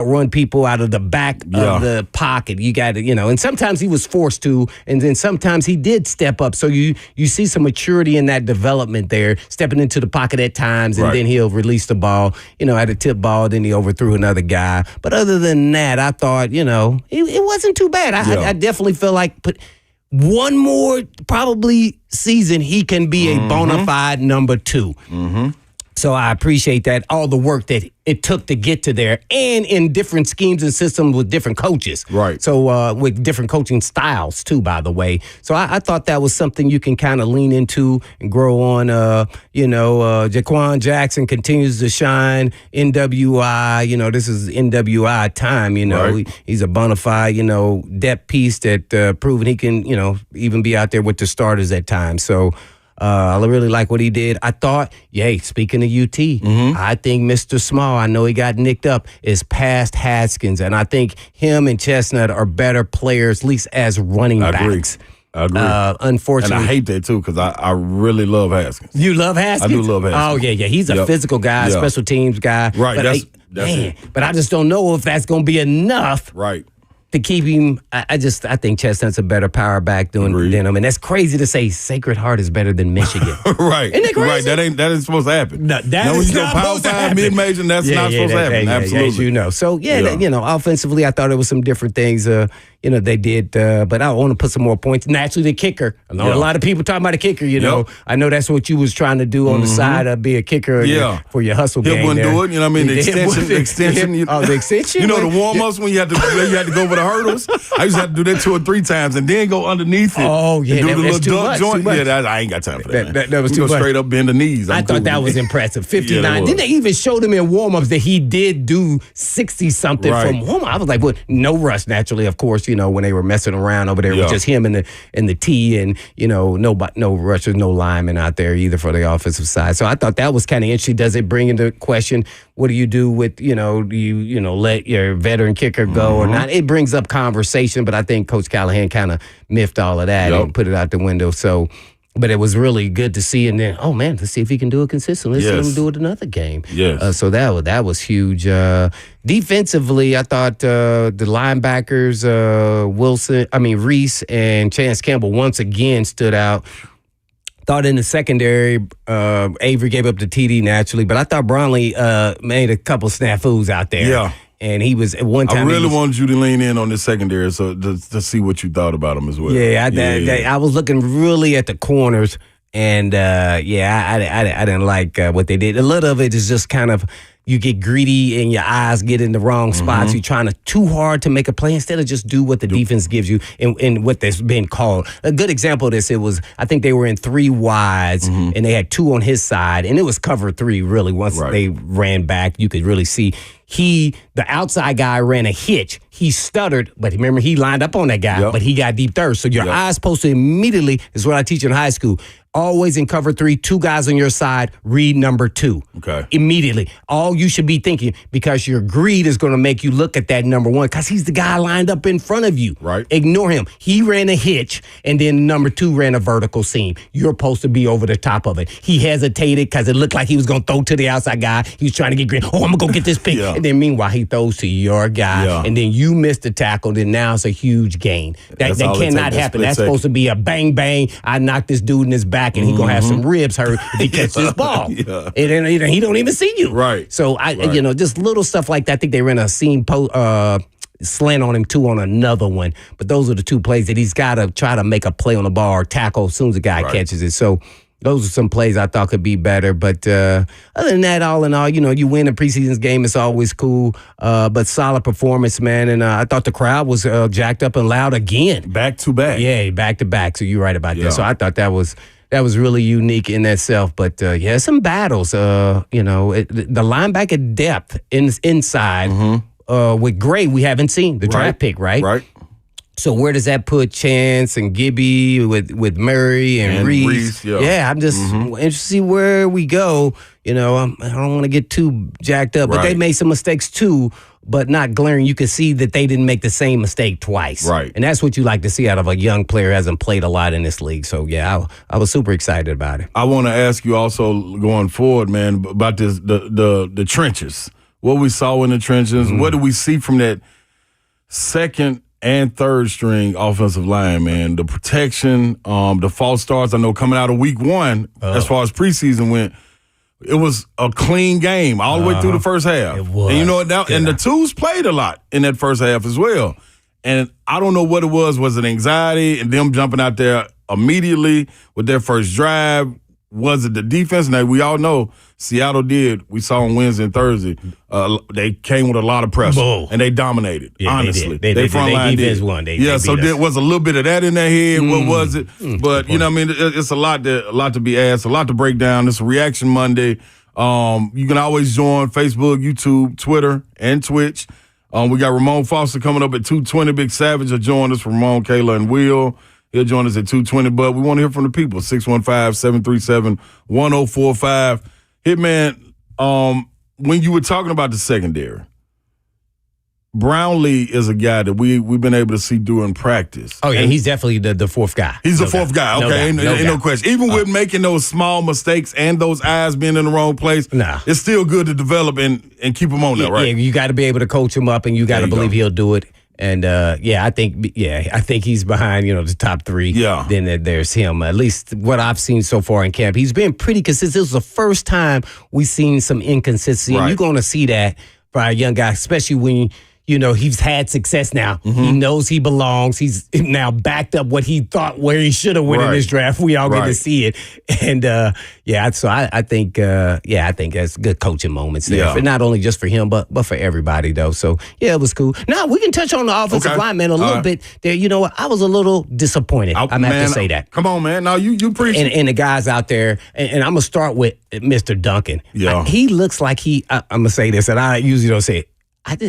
run people out of the back of the pocket. You got to, and sometimes he was forced to, and then sometimes he did step up. So you see some maturity in that development there, stepping into the pocket at times, and then he'll release the ball, at a tip ball, then he overthrew another guy. But other than that, I thought, it wasn't too bad. I definitely feel like one more probably season, he can be a bona fide number 2. Mm-hmm. So I appreciate that, all the work that it took to get to there, and in different schemes and systems with different coaches. Right. So with different coaching styles, too, by the way. So I thought that was something you can kind of lean into and grow on. Jaquan Jackson continues to shine. NWI, this is NWI time, He's a bona fide, depth piece that proven he can, even be out there with the starters at times. So I really like what he did. I thought, speaking of UT, I think Mr. Small, I know he got nicked up, is past Haskins. And I think him and Chestnut are better players, at least as running backs. I agree. Unfortunately. And I hate that, too, because I really love Haskins. You love Haskins? I do love Haskins. Oh, yeah. He's a physical guy, special teams guy. Right, But that's it. But I just don't know if that's going to be enough. Right. To keep him, I think Chestnut's a better power back than him, and that's crazy to say. Sacred Heart is better than Michigan, right? Isn't that crazy? Right, that ain't supposed to happen. No, that when is you go not Power supposed to 5 happen. mid-major, that's not supposed to happen. Absolutely, as you know. So offensively, I thought there was some different things. They did, but I want to put some more points. Naturally, the kicker. I know a lot of people talking about the kicker. I know that's what you was trying to do on the side, be a kicker for your hustle game. He wouldn't do it. The extension. The extension. The warm-ups when you had to go over the hurdles. I used to have to do that 2 or 3 times and then go underneath it. Oh, yeah. And do the little duck joint. Yeah, I ain't got time for that. That was too much. Straight up bend the knees. I thought that was impressive. 59. Then they even showed him in warm-ups that he did do 60-something from warm-up. I was like, well, no rush, naturally, of course, when they were messing around over there with just him and the T and, no rushers, no linemen out there either for the offensive side. So I thought that was kind of interesting. Does it bring into question, what do you do with, do you let your veteran kicker go or not? It brings up conversation, but I think Coach Callahan kind of miffed all of that and put it out the window. So, but it was really good to see. And then, let's see if he can do it consistently. Let's see him do it another game. Yes. So that was huge. Defensively, I thought the linebackers, Reese and Chance Campbell once again stood out. Thought in the secondary, Avery gave up the TD naturally, but I thought Brownlee made a couple snafus out there. Yeah. And he was at one time. I really wanted you to lean in on the secondary so to see what you thought about him as well. Yeah, I was looking really at the corners, and I didn't like what they did. A little of it is just kind of you get greedy and your eyes get in the wrong spots. You're trying too hard to make a play instead of just do what the defense gives you and what that's been called. A good example of this, I think they were in 3 wides and they had 2 on his side, and it was cover 3 really. Once they ran back, you could really see. The outside guy ran a hitch. He stuttered, but remember, he lined up on that guy, but he got deep third. So your eyes supposed to immediately, is what I teach in high school, always in cover 3, 2 guys on your side, read number 2. Okay. Immediately. All you should be thinking, because your greed is going to make you look at that number 1, because he's the guy lined up in front of you. Right. Ignore him. He ran a hitch, and then number 2 ran a vertical seam. You're supposed to be over the top of it. He hesitated because it looked like he was going to throw to the outside guy. He was trying to get green. I'm going to go get this pick. And then meanwhile, he throws to your guy, and then you missed the tackle. Then now it's a huge gain. That cannot happen. That's supposed to be a bang, bang. I knocked this dude in his back, and he's going to have some ribs hurt if he catches this ball. And he don't even see you. Right. So, just little stuff like that. I think they ran a seam slant on him, too, on another one. But those are the 2 plays that he's got to try to make a play on the ball or tackle as soon as the guy catches it. So, those are some plays I thought could be better. But other than that, all in all, you win a preseason game, it's always cool. But solid performance, man. And I thought the crowd was jacked up and loud again. Back to back. Yeah, back to back. So you're right about that. So I thought that was really unique in itself. But, some battles. The linebacker depth inside with Gray we haven't seen, the draft pick, right? Right. So where does that put Chance and Gibby with Murray and Reese? I'm just interested to see where we go. I don't want to get too jacked up, but they made some mistakes too, but not glaring. You can see that they didn't make the same mistake twice. Right. And that's what you like to see out of a young player who hasn't played a lot in this league. So, I was super excited about it. I want to ask you also going forward, man, about the trenches. what we saw in the trenches. What do we see from that second and third string offensive line, man? The protection, the false starts. I know coming out of week one, as far as preseason went, it was a clean game all the way through the first half. It was. And you know what? And the twos played a lot in that first half as well. And I don't know what it was. Was it anxiety and them jumping out there immediately with their first drive? Was it the defense? Now, we all know Seattle did. We saw on Wednesday and Thursday. They came with a lot of pressure. Bull. And they dominated, honestly. They front line defense did. won. So there was a little bit of that in their head. What was it? But, you know what I mean? It's a lot to be asked, a lot to break down. It's a Reaction Monday. You can always join Facebook, YouTube, Twitter, and Twitch. We got Ramon Foster coming up at 2:20. Big Savage will join us, Ramon, Kayla, and Will. He'll join us at 2:20, but we want to hear from the people. 615-737-1045. Hitman, when you were talking about the secondary, Brownlee is a guy that we've been able to see during practice. Oh, yeah, he's definitely the fourth guy. He's the fourth guy. Okay, ain't no question. Even with making those small mistakes and those eyes being in the wrong place, it's still good to develop and keep him on there, right? Yeah, you got to be able to coach him up, and you got to believe he'll do it. And I think he's behind, the top three. Yeah. Then there's him. At least what I've seen so far in camp, he's been pretty consistent. This was the first time we've seen some inconsistency. Right. And you're going to see that for a young guy, especially when he's had success now. He knows he belongs. He's now backed up what he thought where he should have went in this draft. We all get to see it. And so I think that's good coaching moments there. For not only just for him, but for everybody though. So yeah, it was cool. Now we can touch on the offensive line, man, a little bit there. You know what? I was a little disappointed. I'm gonna have to say that. Come on, man. Now you preach. And the guys out there, and I'm gonna start with Mr. Duncan. Yeah. He looks like I'm gonna say this, and I usually don't say it.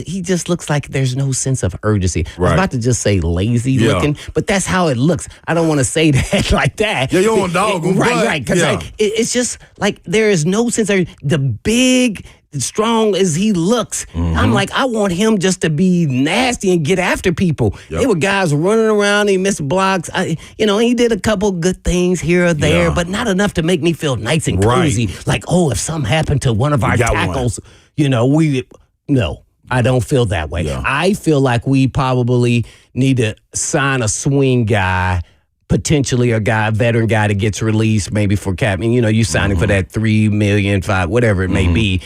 He just looks like there's no sense of urgency. I was about to just say lazy looking, but that's how it looks. I don't want to say that like that. Yeah, you don't want dog him. Right. Because it's just like there is no sense of the big, strong as he looks. I'm like, I want him just to be nasty and get after people. There were guys running around. He missed blocks. He did a couple good things here or there, but not enough to make me feel nice and cozy. Like, if something happened to one of our tackles, no. I don't feel that way. Yeah. I feel like we probably need to sign a swing guy, potentially a veteran guy that gets released maybe for cap. You signing for that $3 million, $5 million, whatever it may be.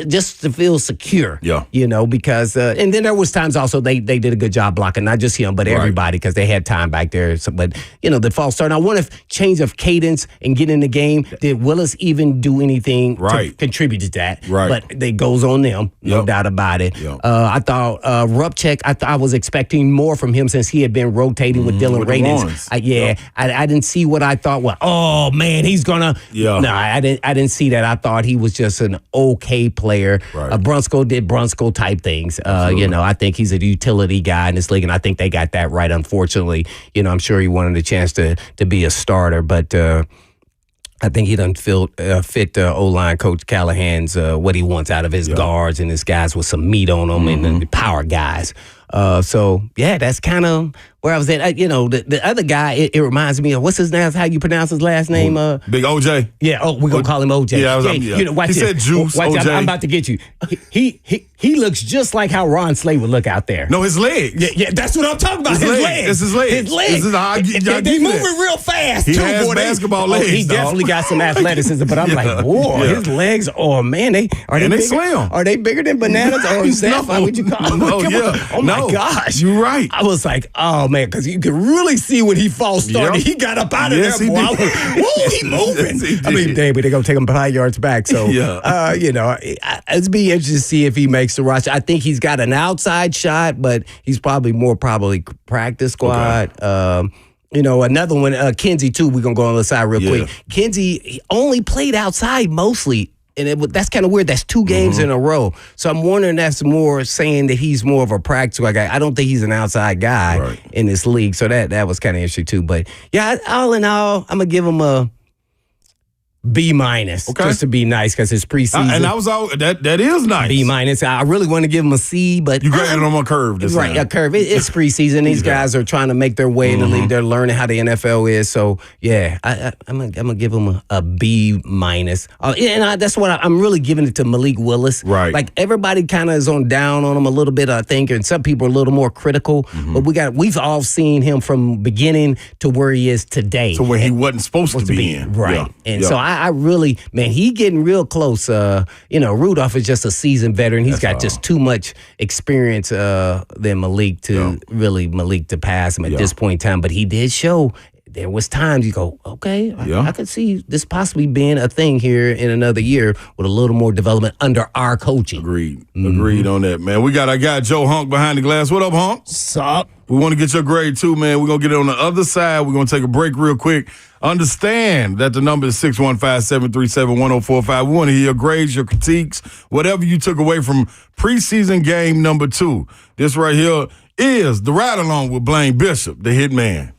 Just to feel secure. Yeah. Because and then there was times also they did a good job blocking, not just him, but everybody, because they had time back there. So, but the false start. And I wonder if change of cadence and get in the game, did Willis even do anything to contribute to that? Right. But it goes on them, no doubt about it. Yep. I thought Rupchek, I was expecting more from him since he had been rotating with Dylan Radins. I didn't see what I thought. Well, oh man, he's gonna. Yeah. No, I didn't see that. I thought he was just an okay player. Right. Brunskill did Brunskill type things. I think he's a utility guy in this league, and I think they got that right. Unfortunately, I'm sure he wanted a chance to be a starter, but I think he doesn't fit O-line Coach Callahan's what he wants out of his guards and his guys with some meat on them and the power guys. That's kind of where I was at. The other guy, it reminds me of, what's his name? How you pronounce his last name? Big OJ. Yeah. Oh, we're going to call him OJ. Watch he said Juice, OJ. I'm about to get you. He looks just like how Ron Slay would look out there. No, his legs. Yeah, that's what I'm talking about. His legs. It's his legs. His legs. This is how they moving real fast, he too. Has boy, basketball legs, he definitely got some athleticism, but I'm like, whoa, his legs, man, they slim. Are they bigger than bananas or sapphire? What you call them? Oh, my gosh. You're right. I was like, oh, man, because you could really see when he false started. He got up out of there, boy. I was like, whoa, he moving. They're going to take him 5 yards back. So, it's be interesting to see if he makes the roster. I think he's got an outside shot, but he's probably practice squad. Okay. Another one, Kinsey, too. We're going to go on the side real quick. Kinsey only played outside mostly. And that's kind of weird. That's 2 games in a row. So I'm wondering that's more saying that he's more of a practical guy. I don't think he's an outside guy in this league. So that was kind of interesting too. But yeah, all in all, I'm going to give him B minus, Okay. just to be nice, because it's preseason. And I was out. That is nice. B minus. I really want to give him a C, but You graded him a curve this right, time. a curve. It's preseason. These guys are trying to make their way in the league. They're learning how the NFL is. So yeah, I'm gonna give him a B minus. That's what I'm really giving it to Malik Willis. Right. Like everybody kind of is down on him a little bit, I think, and some people are a little more critical. But we've all seen him from beginning to where he is today. To where he wasn't supposed to be in. Right. Yeah. And so I really, man, he getting real close. Rudolph is just a seasoned veteran. He's got just too much experience than Malik to pass him at this point in time. But he did show there was times you go, okay, I could see this possibly being a thing here in another year with a little more development under our coaching. Agreed on that, man. We got our guy Joe Hunk behind the glass. What up, Hunk? Sup? We want to get your grade too, man. We're going to get it on the other side. We're going to take a break real quick. Understand that the number is 615-737-1045. We want to hear your grades, your critiques, whatever you took away from preseason game number 2. This right here is the ride along with Blaine Bishop, the hit man.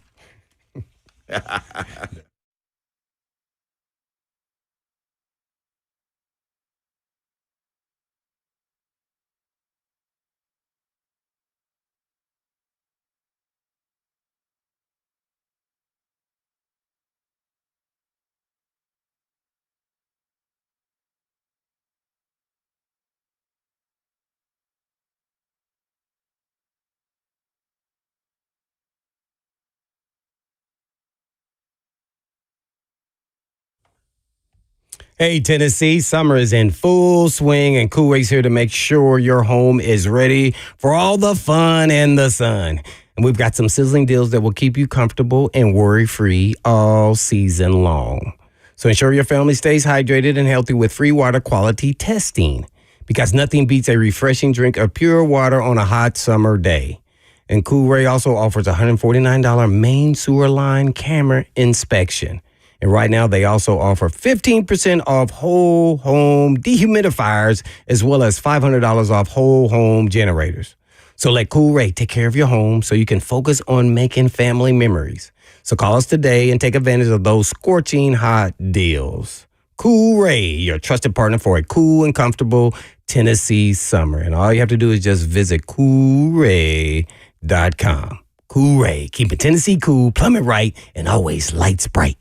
Hey, Tennessee, summer is in full swing, and Cool Race here to make sure your home is ready for all the fun and the sun. And we've got some sizzling deals that will keep you comfortable and worry-free all season long. So ensure your family stays hydrated and healthy with free water quality testing, because nothing beats a refreshing drink of pure water on a hot summer day. And Cool Ray also offers a $149 main sewer line camera inspection. And right now, they also offer 15% off whole home dehumidifiers, as well as $500 off whole home generators. So let Cool Ray take care of your home so you can focus on making family memories. So call us today and take advantage of those scorching hot deals. Cool Ray, your trusted partner for a cool and comfortable Tennessee summer. And all you have to do is just visit coolray.com. Cool Ray, keeping Tennessee cool, plummet right, and always lights bright.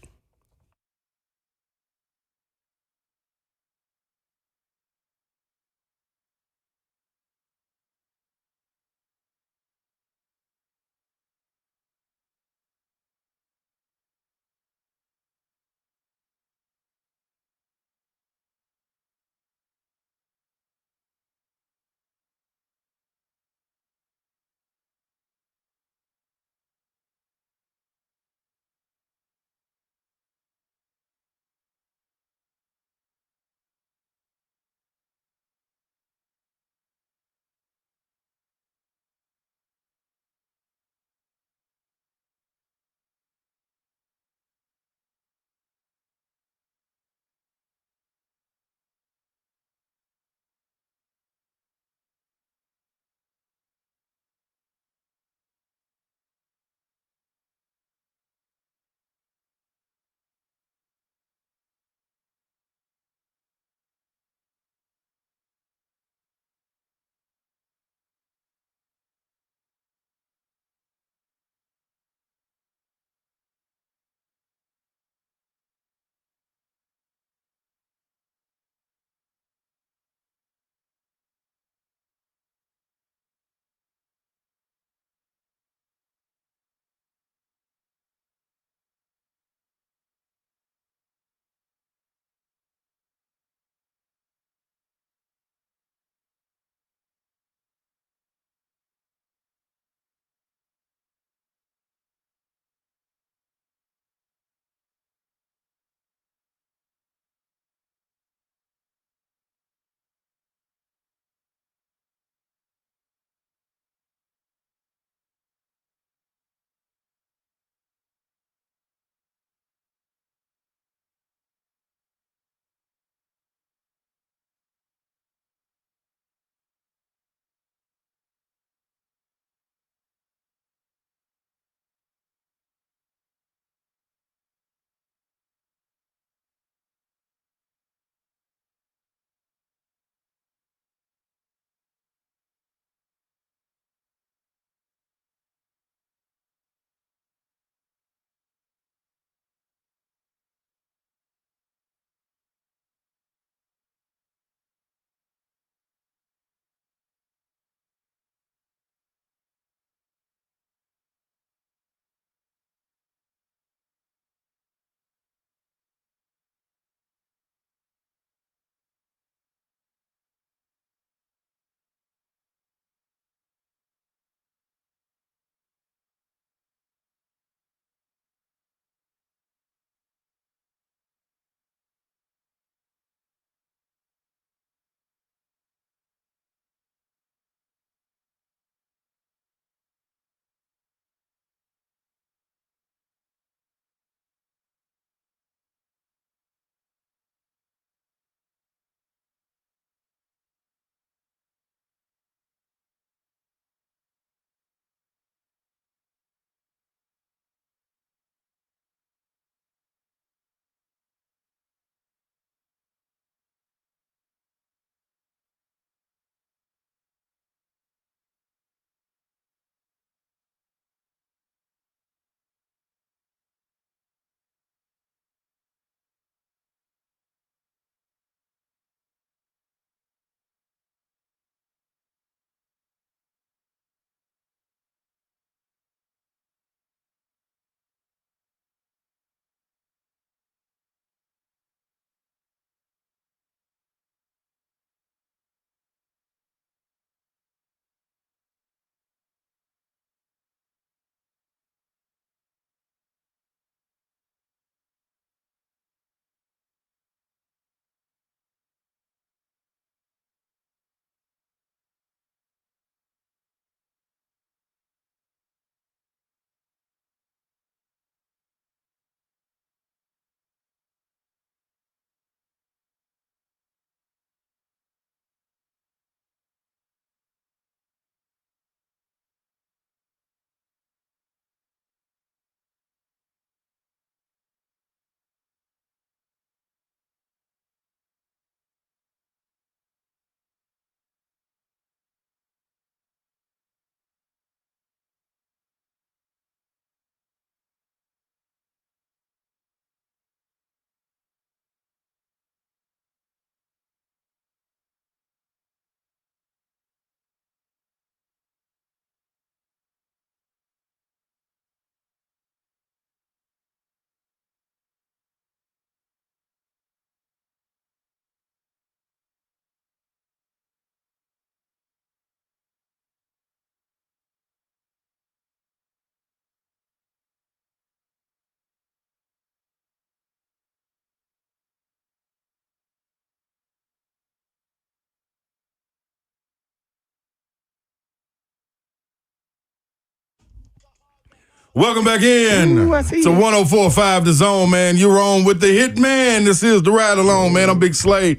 Welcome back in Ooh, I see to you. 104.5 The Zone, man. You're on with the hit man. This is the Ride Along, man. I'm Big Slay.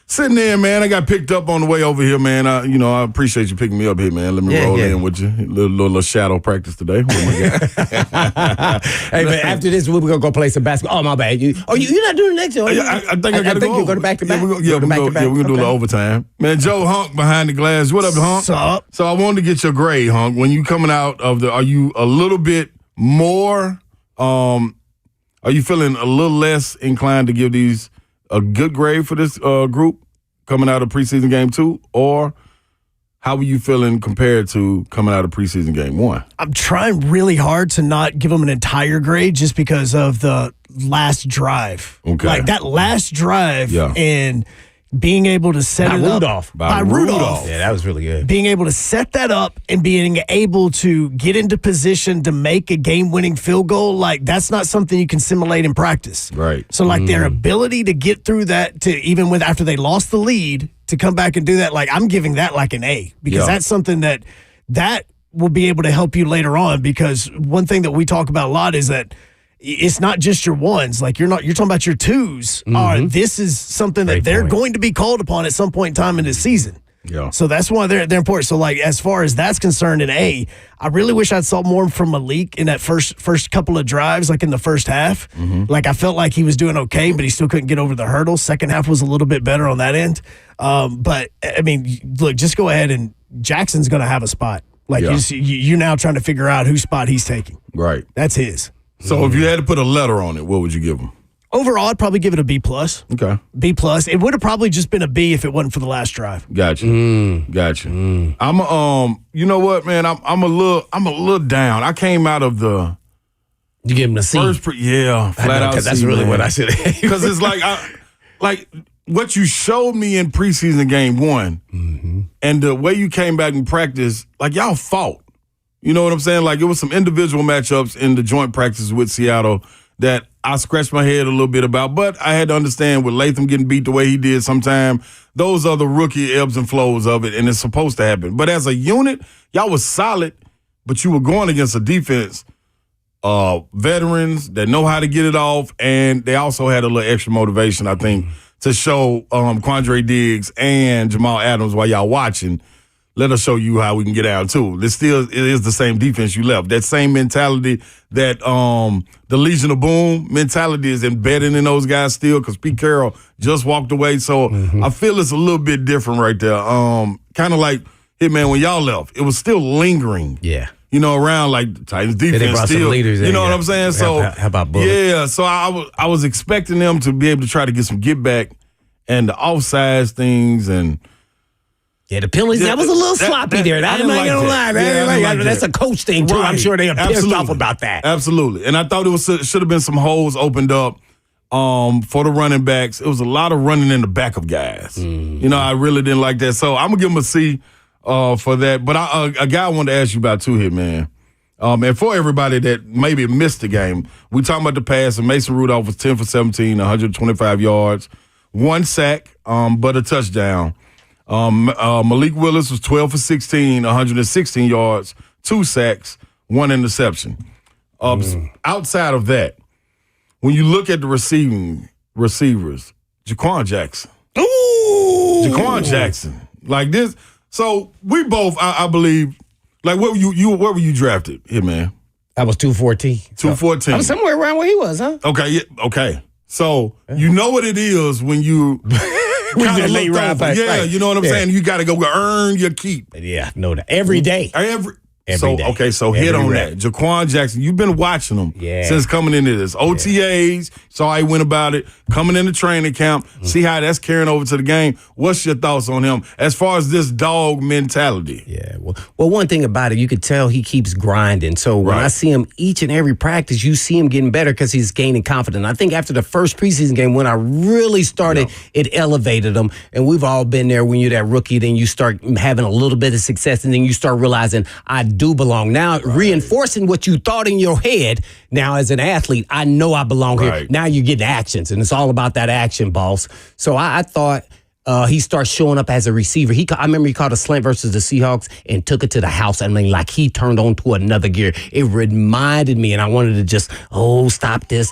Sitting there, man. I got picked up on the way over here, man. I appreciate you picking me up here, man. Let me roll in with you. A little shadow practice today. Oh, my God. Hey, man, after this, we're going to go play some basketball. Oh, my bad. You're not doing the next one? I think I got to go. You're going to back to back? Yeah, we're going to do a little overtime. Man, Joe Hunk behind the glass. What up, Hunk? What's up? So I wanted to get your grade, Hunk. When you coming out of are you a little bit more, are you feeling a little less inclined to give these a good grade for this group coming out of preseason game 2, or how were you feeling compared to coming out of preseason game 1? I'm trying really hard to not give them an entire grade just because of the last drive. Okay. Like that last drive and being able to set By it Rudolph. up. By Rudolph. Yeah, that was really good. Being able to set that up and being able to get into position to make a game-winning field goal, like that's not something you can simulate in practice. Right. So like their ability to get through that, to even with after they lost the lead, to come back and do that, like I'm giving that like an A, because that's something that will be able to help you later on. Because one thing that we talk about a lot is that it's not just your ones. Like you're talking about your twos. This is something that they're going to be called upon at some point in time in this season. Yeah. So that's why they're important. So like as far as that's concerned, an A, I really wish I'd saw more from Malik in that first couple of drives, like in the first half. Like I felt like he was doing okay, but he still couldn't get over the hurdle. Second half was a little bit better on that end. But I mean, look, just go ahead and Jackson's going to have a spot. Like you're now trying to figure out whose spot he's taking. Right. That's his. So if you had to put a letter on it, what would you give him? Overall, I'd probably give it a B+. Okay. B+. It would have probably just been a B if it wasn't for the last drive. Gotcha. I'm you know what, man? I'm a little down. I came out of the You give him a C. flat out. That's C, really man. what I said. Because it's like what you showed me in preseason game 1, and the way you came back in practice, like y'all fought. You know what I'm saying? Like it was some individual matchups in the joint practice with Seattle that I scratched my head a little bit about, but I had to understand with Latham getting beat the way he did sometime, those are the rookie ebbs and flows of it, and it's supposed to happen. But as a unit, y'all was solid, but you were going against a defense, veterans that know how to get it off, and they also had a little extra motivation, I think, to show Quandre Diggs and Jamal Adams while y'all watching. Let us show you how we can get out too. It is the same defense you left. That same mentality that the Legion of Boom mentality is embedded in those guys still, because Pete Carroll just walked away. So I feel it's a little bit different right there. Kind of like, hey man, when y'all left, it was still lingering. Yeah. You know, around like the Titans defense they brought still. some leaders in, you know what I'm saying? So how about Bullock? Yeah, so I was expecting them to be able to try to get some get back and the offsides things and. Yeah, the penalties, that was a little sloppy there. I'm not going to lie. That's a coach thing, too. Right. I'm sure they are pissed off about that. Absolutely. And I thought should have been some holes opened up for the running backs. It was a lot of running in the back of guys. You know, I really didn't like that. So I'm going to give them a C for that. But a guy I wanted to ask you about, too, here, man. And for everybody that maybe missed the game, we talking about the pass, and Mason Rudolph was 10 for 17, 125 yards, 1 sack, but a touchdown. Malik Willis was 12 for 16, 116 yards, 2 sacks, 1 interception. Outside of that, when you look at the receivers, Jaquan Jackson. Ooh! Jaquan Jackson. Like this. So we both, I believe, like where were you drafted here, man? I was 214. 214. I was somewhere around where he was, huh? Okay, yeah, okay. So you know what it is when you kind of look over. Yeah, you know what I'm saying? You got to go earn your keep. Yeah, no doubt. Every day. Every day. Okay, so hit on that. Jaquan Jackson, you've been watching him since coming into this. OTAs, saw how he went about it, coming into training camp, see how that's carrying over to the game. What's your thoughts on him as far as this dog mentality? Yeah, well, one thing about it, you could tell he keeps grinding. So when I see him each and every practice, you see him getting better because he's gaining confidence. I think after the first preseason game, when I really started, it elevated him. And we've all been there when you're that rookie, then you start having a little bit of success, and then you start realizing, I do belong. Now, reinforcing what you thought in your head, now as an athlete, I know I belong here. Now you're getting actions, and it's all about that action, boss. So I thought he starts showing up as a receiver. I remember he caught a slant versus the Seahawks and took it to the house. I mean, like he turned on to another gear. It reminded me, and I wanted to just, stop this.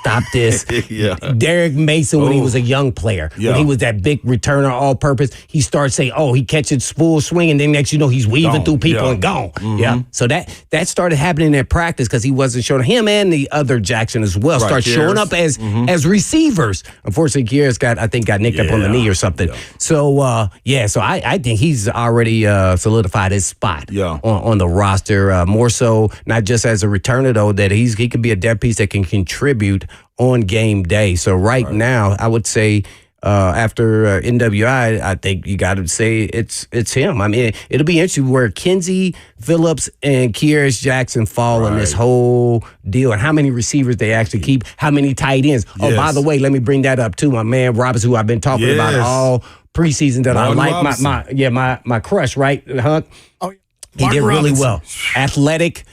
Yeah. Derek Mason, when he was a young player, when he was that big returner all-purpose, he starts saying, he catches full swing, and then next you know he's weaving through people and gone. Mm-hmm. Yeah. So that started happening in practice because he wasn't showing. Him and the other Jackson as well start showing up as receivers. Unfortunately, Kier's got nicked up on the knee or something. Yeah. So, so I think he's already solidified his spot on the roster, more so not just as a returner, though, that he could be a depth piece that can contribute on game day. So right now, I would say after NWI, I think you got to say it's him. I mean, it'll be interesting where Kenzie Phillips and Kier's Jackson fall in this whole deal, and how many receivers they actually keep, how many tight ends. Yes. Oh, by the way, let me bring that up too. My man Robinson, who I've been talking about all preseason, that I like my crush, right, Huck? Oh, he did really well. Athletic.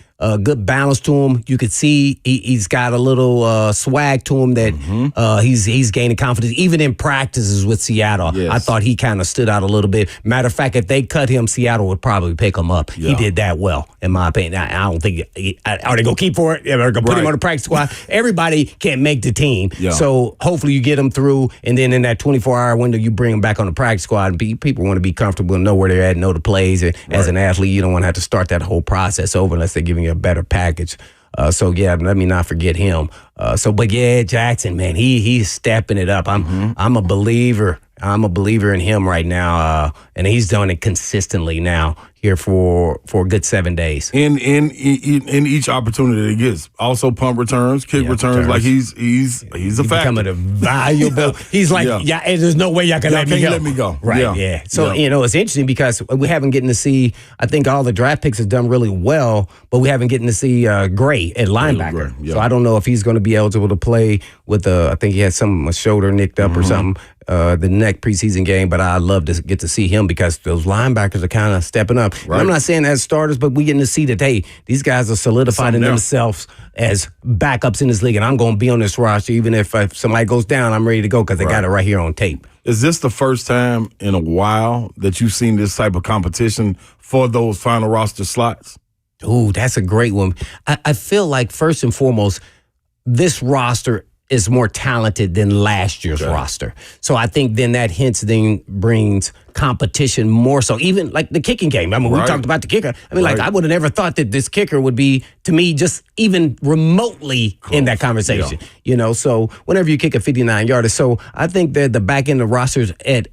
Good balance to him. You could see he's got a little swag to him that he's gaining confidence. Even in practices with Seattle, I thought he kind of stood out a little bit. Matter of fact, if they cut him, Seattle would probably pick him up. Yeah. He did that well, in my opinion. I don't think are they gonna keep for it? Are they gonna put him on the practice squad? Everybody can't make the team, so hopefully you get him through, and then in that 24-hour window, you bring him back on the practice squad. And people want to be comfortable and know where they're at, know the plays. And as an athlete, you don't want to have to start that whole process over unless they're giving you a better package. Let me not forget him. Jackson, man, he's stepping it up. I'm a believer. I'm a believer in him right now, and he's done it consistently now here for a good 7 days. In each opportunity that he gets, also punt returns, kick returns. Like he's a factor. Becoming a valuable. He's like, there's no way y'all can let me go. Right? Yeah. So it's interesting because we haven't getting to see. I think all the draft picks have done really well, but we haven't getting to see Gray at linebacker. So I don't know if he's going to be eligible to play with I think he had a shoulder nicked up or something. The next preseason game, but I'd love to get to see him because those linebackers are kind of stepping up. Right. I'm not saying as starters, but we're getting to see that, hey, these guys are solidifying themselves as backups in this league, and I'm going to be on this roster even if somebody goes down, I'm ready to go because they got it right here on tape. Is this the first time in a while that you've seen this type of competition for those final roster slots? Ooh, that's a great one. I feel like, first and foremost, this roster is more talented than last year's roster. So I think then that brings competition more so. Even like the kicking game. I mean, we talked about the kicker. I mean, I would have never thought that this kicker would be, to me, just even remotely in that conversation. So whenever you kick a 59-yarder. So I think that the back end of rosters at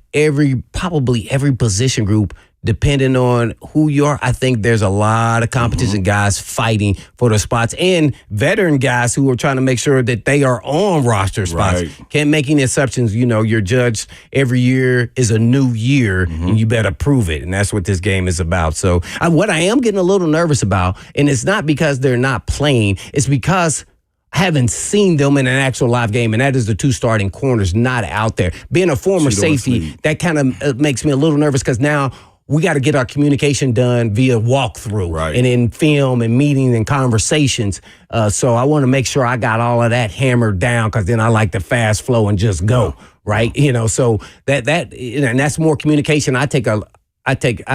probably every position group, depending on who you are, I think there's a lot of competition guys fighting for the spots, and veteran guys who are trying to make sure that they are on roster spots. Can't make any exceptions. You're judged every year is a new year, and you better prove it. And that's what this game is about. So what I am getting a little nervous about, and it's not because they're not playing, it's because I haven't seen them in an actual live game, and that is the two starting corners not out there. Being a former safety, that kind of makes me a little nervous because now we got to get our communication done via walkthrough and in film and meetings and conversations. So I want to make sure I got all of that hammered down because then I like to fast flow and just go, right? So and that's more communication. I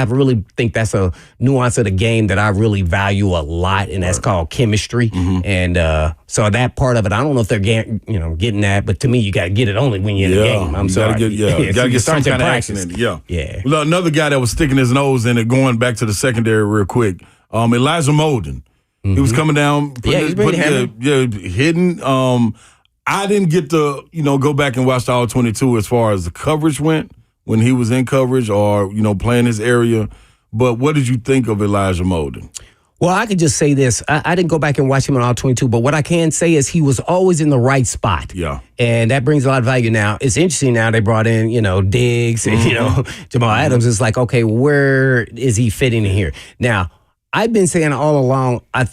really think that's a nuance of the game that I really value a lot, and that's called chemistry. And so that part of it, I don't know if they're getting that, but to me, you got to get it only when you're in the game. I'm sorry. You got to get some kind of action in it. Yeah. Well, another guy that was sticking his nose in it, going back to the secondary real quick, Elijah Molden. He was coming down, hidden. I didn't get to go back and watch the all 22 as far as the coverage went, when he was in coverage or, playing his area. But what did you think of Elijah Molden? Well, I could just say this. I didn't go back and watch him on all 22, but what I can say is he was always in the right spot. Yeah. And that brings a lot of value now. It's interesting now they brought in, Diggs and, Jamal Adams. It's like, okay, where is he fitting in here? Now, I've been saying all along, I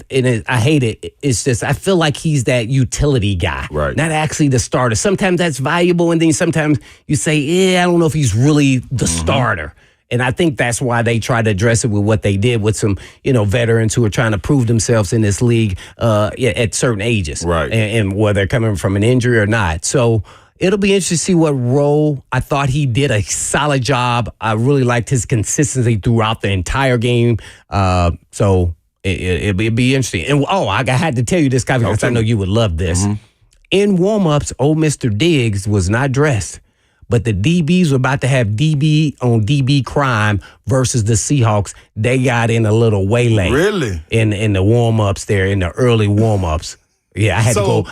hate it. It's just I feel like he's that utility guy, not actually the starter. Sometimes that's valuable, and then sometimes you say, I don't know if he's really the starter. And I think that's why they try to address it with what they did with some, veterans who are trying to prove themselves in this league at certain ages, and whether they're coming from an injury or not. So It'll be interesting to see what role. I thought he did a solid job. I really liked his consistency throughout the entire game. So it'd be interesting. And I had to tell you this, guy, because I know you would love this. Mm-hmm. In warm-ups, old Mr. Diggs was not dressed, but the DBs were about to have DB on DB crime versus the Seahawks. They got in a little waylay. Really? In the warm-ups there, in the early warm-ups. Yeah, I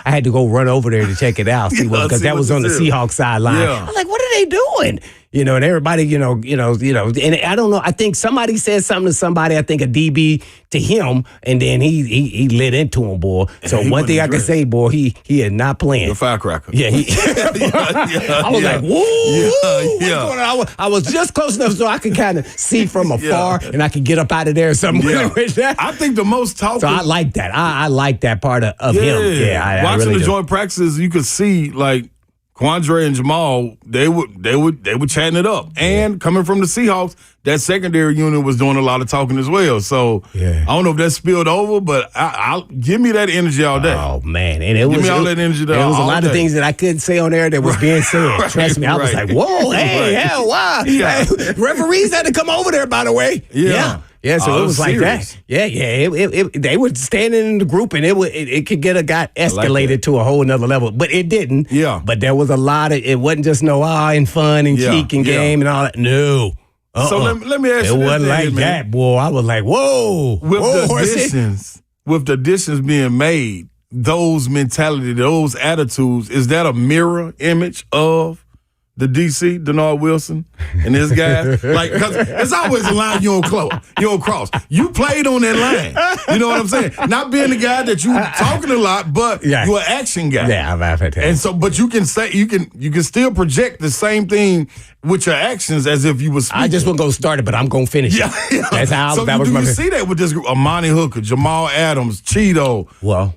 had to go run over there to check it out, because that was on the Seahawks sideline. Yeah. I'm like, what are they doing? And everybody, and I don't know. I think somebody said something to somebody. I think a DB to him, and then he lit into him, boy. So one thing I can say, boy, he is not playing. The firecracker. Yeah, I was like, whoa, what's going on? I was just close enough so I could kind of see from afar, and I could get up out of there or something. Yeah. I think the most talking. So I like that. I like that part of him. Yeah, watching really the joint practices, you could see like Quandre and Jamal, they were chatting it up. And coming from the Seahawks, that secondary unit was doing a lot of talking as well. So I don't know if that spilled over, but I'll give me that energy all day. Oh man, and give me all that energy. There was a lot of things that I couldn't say on there that was being said. Trust me, I was like, "Whoa, hey, hell, wow!" Yeah. Hey, referees had to come over there, by the way. Yeah. Yeah, so it was like that. Yeah. They were standing in the group, and it could got escalated to a whole nother level, but it didn't. Yeah. But there was a lot of. It wasn't just and fun and cheek and game and all that. No. So let me ask you. It wasn't like that, boy. I was like, whoa. With the additions being made, those mentality, those attitudes, is that a mirror image of the DC, Denard Wilson, and his guys? Like, because it's always a line you don't cross. You played on that line. You know what I'm saying? Not being the guy that you talking a lot, but you're an action guy. Yeah, I've had that. And so, but you can say you can still project the same thing with your actions as if you was speaking. I just wasn't going to start it, but I'm going to finish it. Yeah. That's how so that was my. You see that with this group? Amani Hooker, Jamal Adams, Cheeto,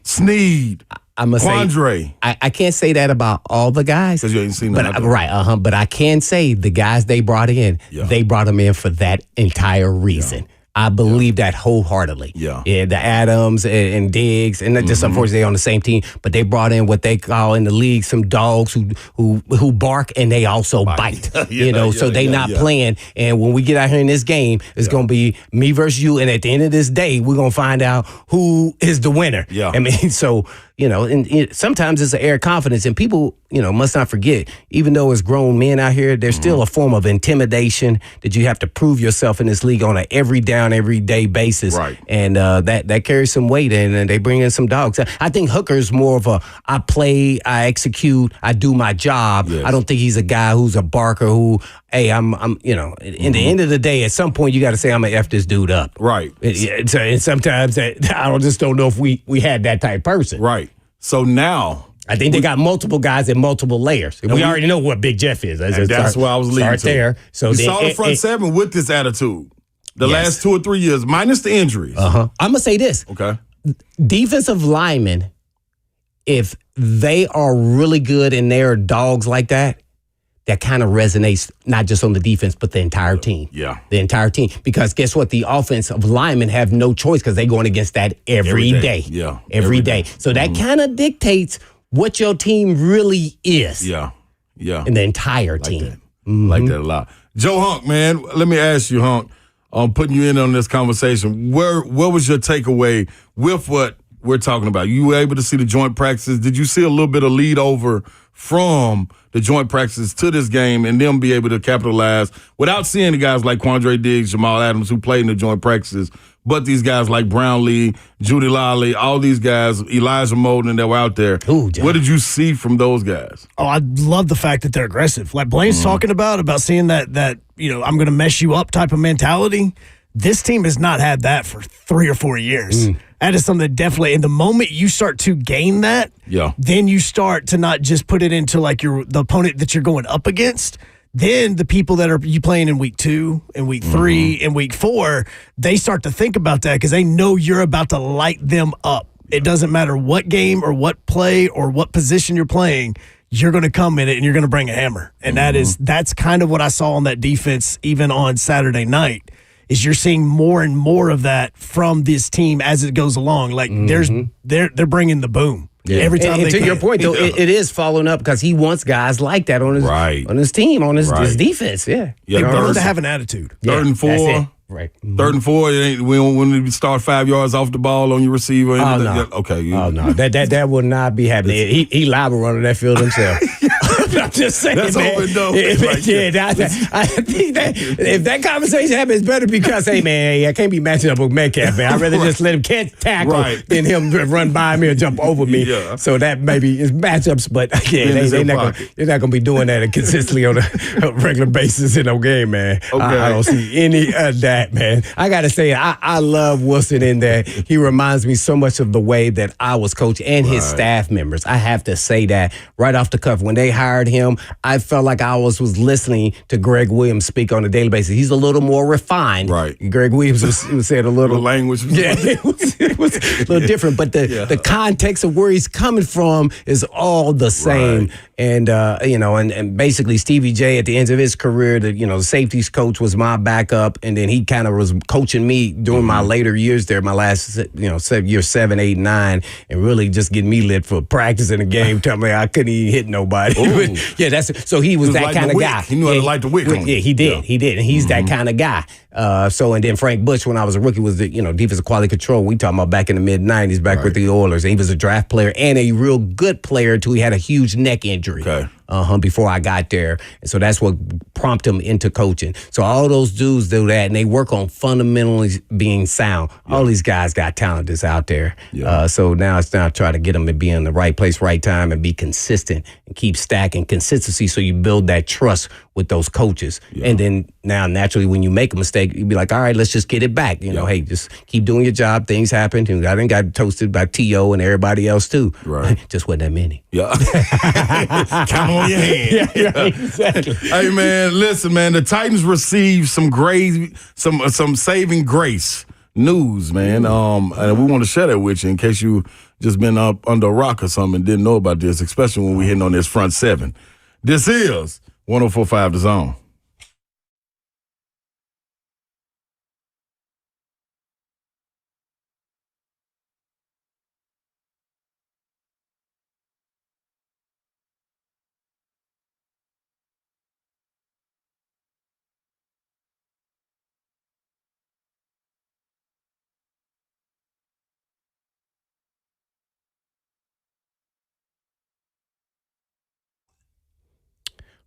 Sneed. I'm gonna Quandre. I can't say that about all the guys because you ain't seen that. Right, but I can say the guys they brought in, they brought them in for that entire reason. I believe that wholeheartedly. Yeah, the Adams and Diggs, and just unfortunately they're on the same team, but they brought in what they call in the league some dogs who bark and they also bite. So they not playing. And when we get out here in this game, it's gonna be me versus you. And at the end of this day, we're gonna find out who is the winner. Yeah, I mean, so. And sometimes it's an air of confidence, and people, must not forget, even though it's grown men out here, there's still a form of intimidation that you have to prove yourself in this league on an every day basis. Right. And that carries some weight, and they bring in some dogs. I think Hooker's more of a, I play, I execute, I do my job. Yes. I don't think he's a guy who's a barker who, hey, I'm in the end of the day, at some point you got to say, I'm going to F this dude up. Right. And sometimes I just don't know if we had that type of person. Right. So now, I think they got multiple guys in multiple layers. We already know what Big Jeff is. That's where I was leading to. There. So you saw the front seven with this attitude the last 2 or 3 years, minus the injuries. I'm going to say this. Okay. Defensive linemen, if they are really good and they're dogs like that kind of resonates not just on the defense, but the entire team. Yeah. The entire team. Because guess what? The offensive linemen have no choice because they're going against that every day. Yeah. Every day. So that kind of dictates what your team really is. Yeah. Yeah. And the entire team. Like that a lot. Joe Hunk, man, let me ask you, Hunk, putting you in on this conversation. What was your takeaway with what we're talking about? You were able to see the joint practices. Did you see a little bit of lead over from the joint practices to this game and them be able to capitalize without seeing the guys like Quandre Diggs, Jamal Adams, who played in the joint practices, but these guys like Brownlee, Judy Lally, all these guys, Elijah Molden that were out there. Ooh, what did you see from those guys? Oh, I love the fact that they're aggressive. Like Blaine's talking about seeing that I'm going to mess you up type of mentality. This team has not had that for 3 or 4 years. That is something that definitely, in the moment you start to gain that, then you start to not just put it into like the opponent that you're going up against. Then the people that are you playing in week 2 and week 3 and week 4, they start to think about that because they know you're about to light them up. It doesn't matter what game or what play or what position you're playing. You're going to come in it and you're going to bring a hammer. And that's kind of what I saw on that defense even on Saturday night. Is you're seeing more and more of that from this team as it goes along. Like they're bringing the boom. Every time and they to can. your point, though, it is following up because he wants guys like that on his team, on his defense. Yeah. Yeah, They want third, to have an attitude. third and 4. That's it. Right. Third and 4, it ain't, when you start 5 yards off the ball on your receiver. Oh, anything. no. Okay. Oh, no. That will not be happening. He liable running that field himself. I'm just saying, That's man. open door. I think that if that conversation happens, it's better because, hey, man, I can't be matching up with Metcalf, man. I'd rather just let him catch tackle than him run by me or jump over me. Yeah. So that maybe is matchups, but they're not going to be doing that consistently on a regular basis in no game, man. Okay. I don't see any of that, man. I got to say, I love Wilson in that. He reminds me so much of the way that I was coached and his staff members. I have to say that right off the cuff. When they hired him, I felt like I was listening to Greg Williams speak on a daily basis. He's a little more refined. Right. Greg Williams was saying a little The language. Yeah, it was a little different, but the context of where he's coming from is all the same. Right. And and basically Stevie J at the end of his career, the safeties coach was my backup, and then he kind of was coaching me during my later years there, my last year 7, 8, 9, and really just getting me lit for practice in the game. Telling me I couldn't even hit nobody. So he was that like kind of guy. He knew how to light the wick. Yeah, he did. He did, and he's that kind of guy. And then Frank Bush, when I was a rookie, was the defensive quality control. We talking about back in the mid '90s, back with the Oilers. And he was a draft player and a real good player until he had a huge neck injury. Okay. Before I got there. And so that's what prompted him into coaching. So all those dudes do that, and they work on fundamentally being sound. Yeah. All these guys got talent that's out there. Yeah. So now it's now try to get them to be in the right place, right time, and be consistent and keep stacking consistency so you build that trust with those coaches. Yeah. And then now naturally when you make a mistake, you be like, all right, let's just get it back. Hey, just keep doing your job. Things happen. I done got toasted by T.O. and everybody else too. Right. Just wasn't that many. Yeah. Count on your hand. Yeah, exactly. Hey, man, listen, man. The Titans received some saving grace news, man. And we want to share that with you in case you just been up under a rock or something and didn't know about this, especially when we're hitting on this front seven. This is 104.5 The Zone.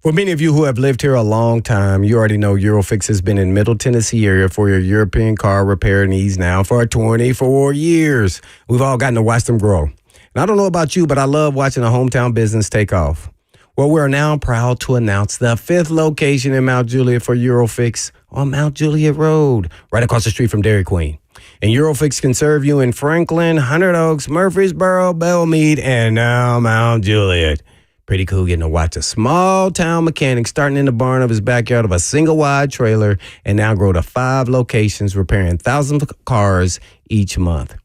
For many of you who have lived here a long time, you already know Eurofix has been in Middle Tennessee area for your European car repair needs now for 24 years. We've all gotten to watch them grow. And I don't know about you, but I love watching a hometown business take off. Well, we're now proud to announce the 5th location in Mount Juliet for Eurofix on Mount Juliet Road, right across the street from Dairy Queen. And Eurofix can serve you in Franklin, Hundred Oaks, Murfreesboro, Belmead, and now Mount Juliet. Pretty cool getting to watch a small town mechanic starting in the barn of his backyard of a single wide trailer and now grow to 5 locations, repairing thousands of cars each month.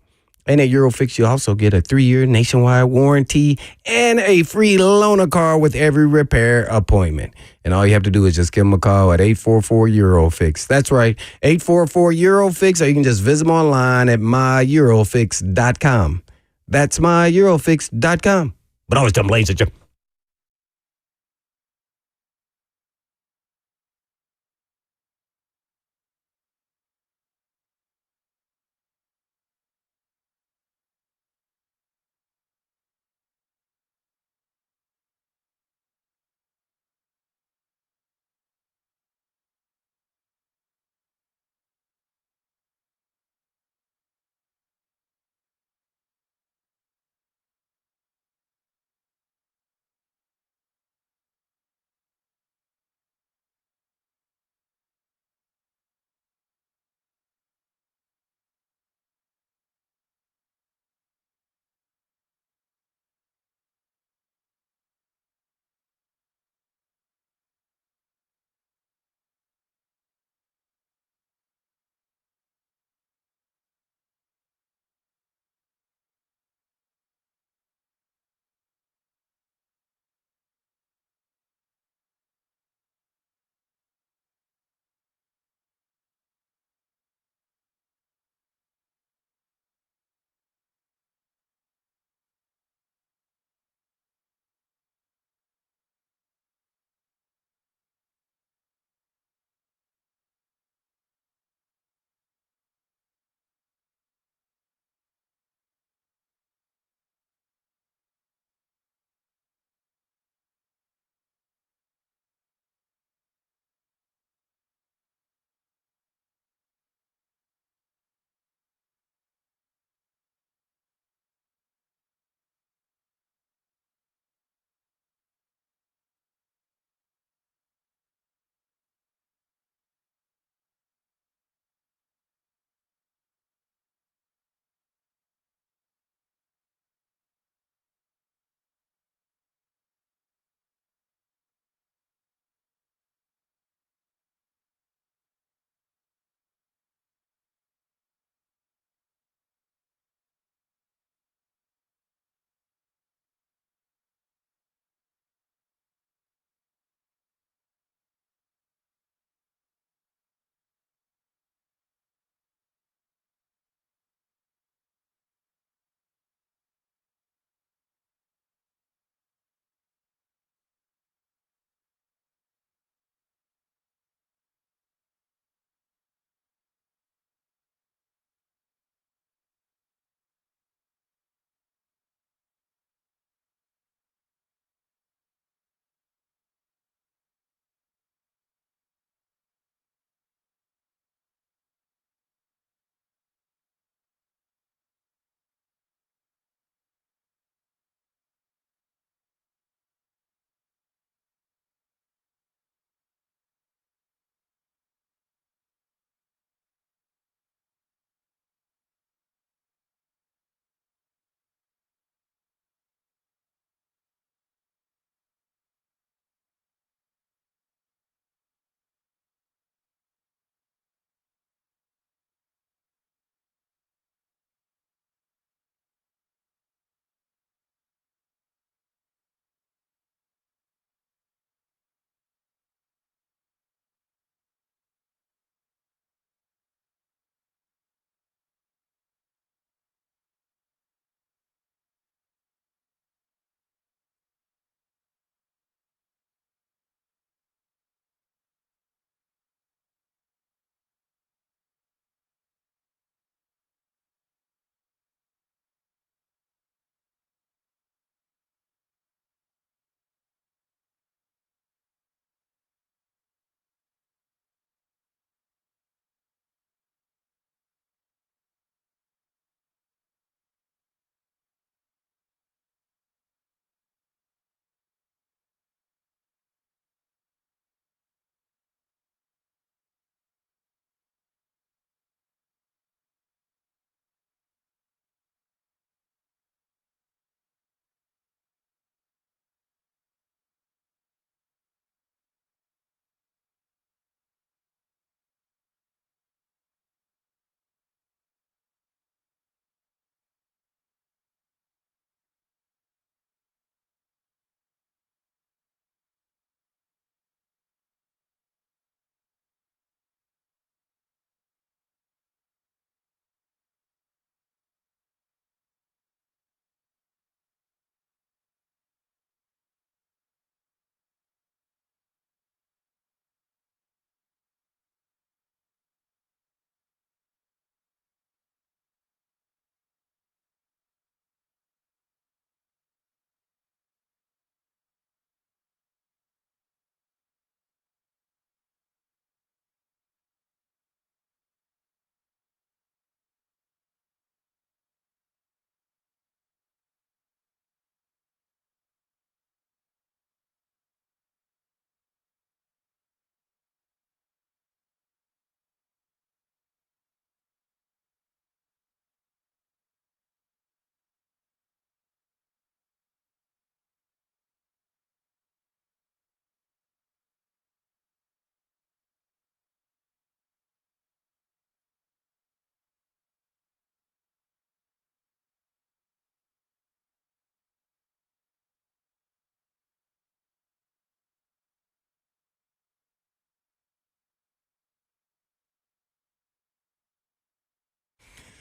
And at Eurofix, you also get a 3-year nationwide warranty and a free loaner car with every repair appointment. And all you have to do is just give them a call at 844-EUROFIX. That's right, 844-EUROFIX, or you can just visit them online at myEurofix.com. That's myEurofix.com. But always tell them Blaine said you.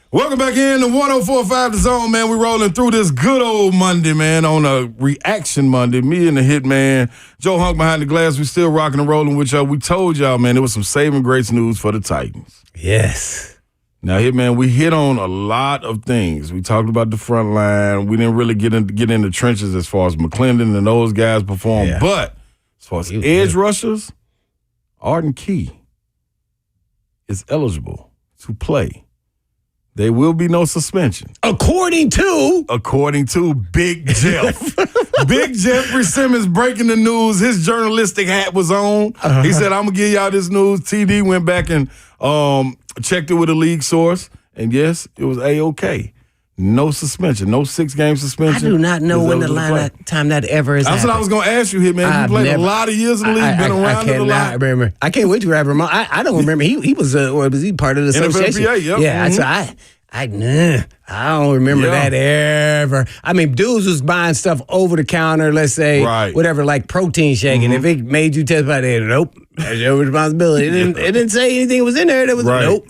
Welcome back in to 104.5 The Zone, man. We're rolling through this good old Monday, man, on a reaction Monday. Me and the Hitman, Joe Hunk behind the glass. We still rocking and rolling with y'all. We told y'all, man, there was some saving grace news for the Titans. Yes. Now, Hitman, we hit on a lot of things. We talked about the front line. We didn't really get in the trenches as far as McClendon and those guys performed. Yeah. But as far as edge rushers, Arden Key is eligible to play. There will be no suspension. According to Big Jeff. Big Jeffrey Simmons breaking the news. His journalistic hat was on. He said, I'm going to give y'all this news. TD went back and checked it with a league source. And yes, it was A-OK. No suspension. No 6-game suspension. I do not know when the time that ever is. That's what I was going to ask you here, man. You played a lot of years in the league, been around it a lot. I remember. I can't wait to grab Ramon. I don't remember. He was he part of the association? NFLPA, yep. Yeah, so I don't remember that ever. I mean, dudes was buying stuff over the counter, let's say, whatever, like protein shake. And if it made you testify, nope, that's your responsibility. It didn't say anything was in there. That was nope.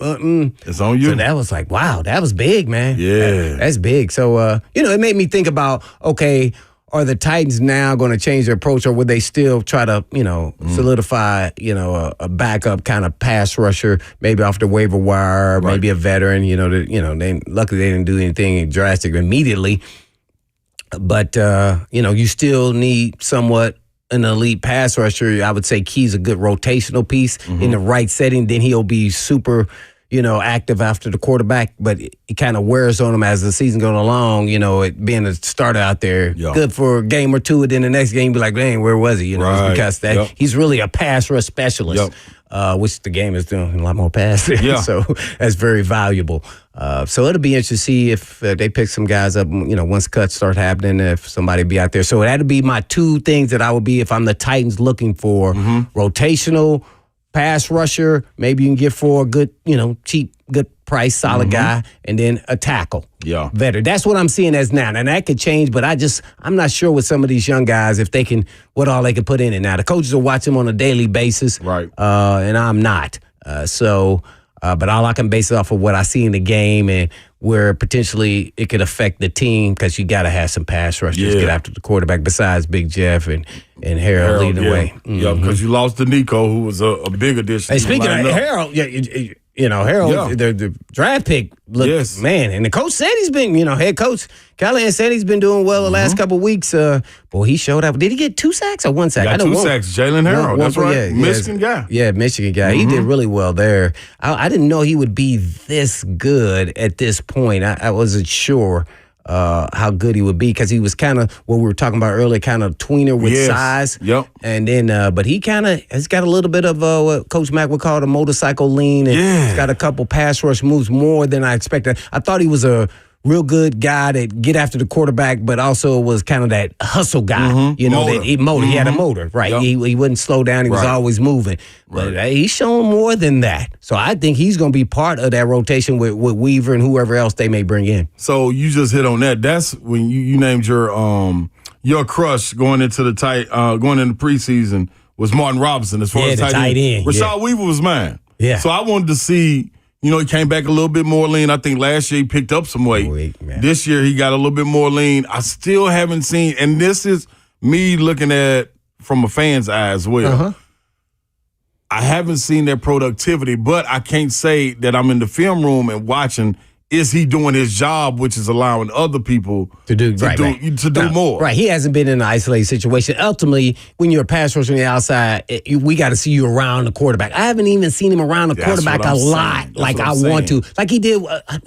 It's on you. So that was like, wow, that was big, man. Yeah. That's big. So, it made me think about, okay, are the Titans now going to change their approach, or would they still try to, solidify, a backup kind of pass rusher, maybe off the waiver wire, maybe a veteran, luckily they didn't do anything drastic immediately. But, you still need somewhat an elite pass rusher. I would say Key's a good rotational piece in the right setting. Then he'll be super active after the quarterback, but it kind of wears on him as the season goes along, it being a starter out there, good for a game or two, and then the next game be like, dang, where was he? It's because he's really a pass rush specialist, which the game is doing a lot more passing, so that's very valuable. So it'll be interesting to see if they pick some guys up, once cuts start happening, if somebody be out there. So that'd be my two things that I would be if I'm the Titans looking for rotational pass rusher, maybe you can get for a good, cheap, good price, solid guy, and then a tackle. Yeah. Veteran. That's what I'm seeing as now. And that could change, but I'm not sure with some of these young guys if they can, what all they can put in it. Now, the coaches will watch them on a daily basis. Right. And I'm not. But all I can base it off of what I see in the game and where potentially it could affect the team, because you got to have some pass rushers get after the quarterback besides Big Jeff and Harold leading the way. Yeah, because you lost to Nico, who was a big addition. Hey, speaking of Harold, Harold, the draft pick, man, and the coach said he's been, head coach Callahan said he's been doing well the last couple of weeks. Boy, he showed up. Did he get 2 sacks or 1 sack? Got 2 sacks. Jalen Harold, that's right. Michigan guy. Yeah, Michigan guy. He did really well there. I didn't know he would be this good at this point. I wasn't sure how good he would be, because he was kind of what we were talking about earlier, kind of tweener with size. Yep. And then, but he kind of has got a little bit of what Coach Mack would call the motorcycle lean. And he's got a couple pass rush moves more than I expected. I thought he was a real good guy that get after the quarterback, but also was kind of that hustle guy. Motor. He had a motor, right? Yep. He wouldn't slow down. He was always moving. But he's showing more than that. So I think he's going to be part of that rotation with Weaver and whoever else they may bring in. So you just hit on that. That's when you named your crush going into the preseason was Martin Robinson as far as tight end. Rashad Weaver was mine. Yeah. So I wanted to see. He came back a little bit more lean. I think last year he picked up some weight. This year he got a little bit more lean. I still haven't seen, and this is me looking at from a fan's eye as well. I haven't seen their productivity, but I can't say that I'm in the film room and watching. Is he doing his job, which is allowing other people to do more? Right. He hasn't been in an isolated situation. Ultimately, when you're a pass rusher on the outside, we got to see you around the quarterback. I haven't even seen him around the quarterback a lot like I want to. Like he did,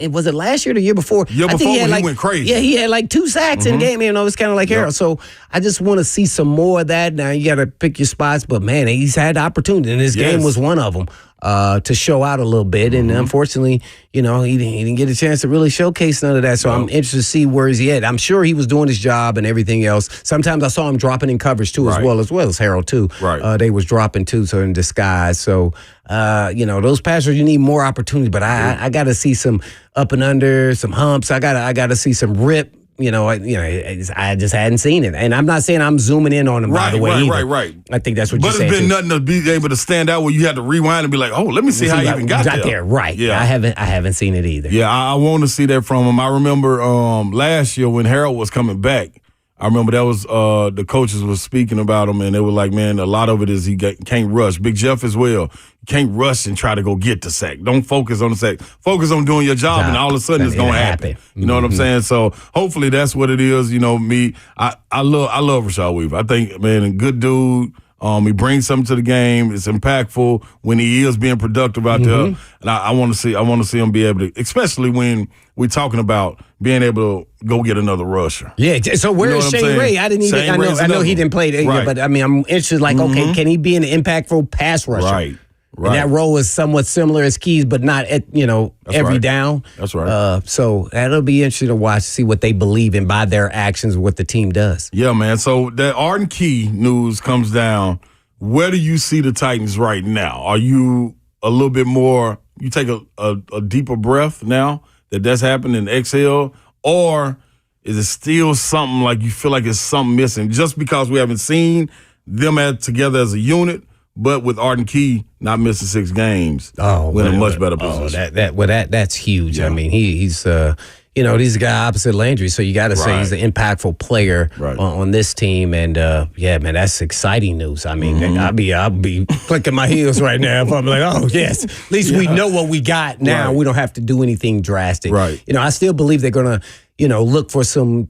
was it last year or the year before? Year before when he went crazy. Yeah, he had like 2 sacks in the game. It's kind of like Harold. So I just want to see some more of that. Now, you got to pick your spots. But, man, he's had the opportunity, and this game was one of them. To show out a little bit, and unfortunately, he didn't get a chance to really showcase none of that. So I'm interested to see where he's at. I'm sure he was doing his job and everything else. Sometimes I saw him dropping in coverage too, as well as Harold too. Right. They was dropping too, so in disguise. So those passers, you need more opportunity. But I got to see some up and under, some humps. I got to see some rip I just hadn't seen it. And I'm not saying I'm zooming in on him, by the way, either. Right. I think that's what you're saying. But it's been too. nothing to be able to stand out where you had to rewind and be like, oh, let me see how he even got there. Right. Yeah. I haven't seen it either. Yeah, I want to see that from him. I remember last year when Harold was coming back, I remember that was the coaches was speaking about him, and they were like, man, a lot of it is can't rush. Big Jeff as well. You can't rush and try to go get the sack. Don't focus on the sack. Focus on doing your job, and all of a sudden it's going to happen. You know what I'm saying? So hopefully that's what it is. Me, I love Rashad Weaver. I think, man, a good dude. He brings something to the game. It's impactful when he is being productive out there, and I want to see him be able to, especially when we're talking about being able to go get another rusher. Yeah. So where is Shane Ray? I didn't even. I know he didn't play, but I mean, I'm interested. Like, okay, can he be an impactful pass rusher? Right. And that role is somewhat similar as Keys, but not at every down. That's right. So that'll be interesting to watch, see what they believe in by their actions, what the team does. Yeah, man. So that Arden Key news comes down. Where do you see the Titans right now? Are you a little bit more? You take a deeper breath now that's happened and exhale, or is it still something like you feel like it's something missing just because we haven't seen them together as a unit? But with Arden Key not missing 6 games, we're in a much better position. That's huge. Yeah. I mean, he's he's a guy opposite Landry, so you got to say he's an impactful player on this team. And man, that's exciting news. I mean, I'll be clicking my heels right now if I'm like, oh yes, at least we know what we got now. Right. We don't have to do anything drastic. Right. I still believe they're gonna. Look for some,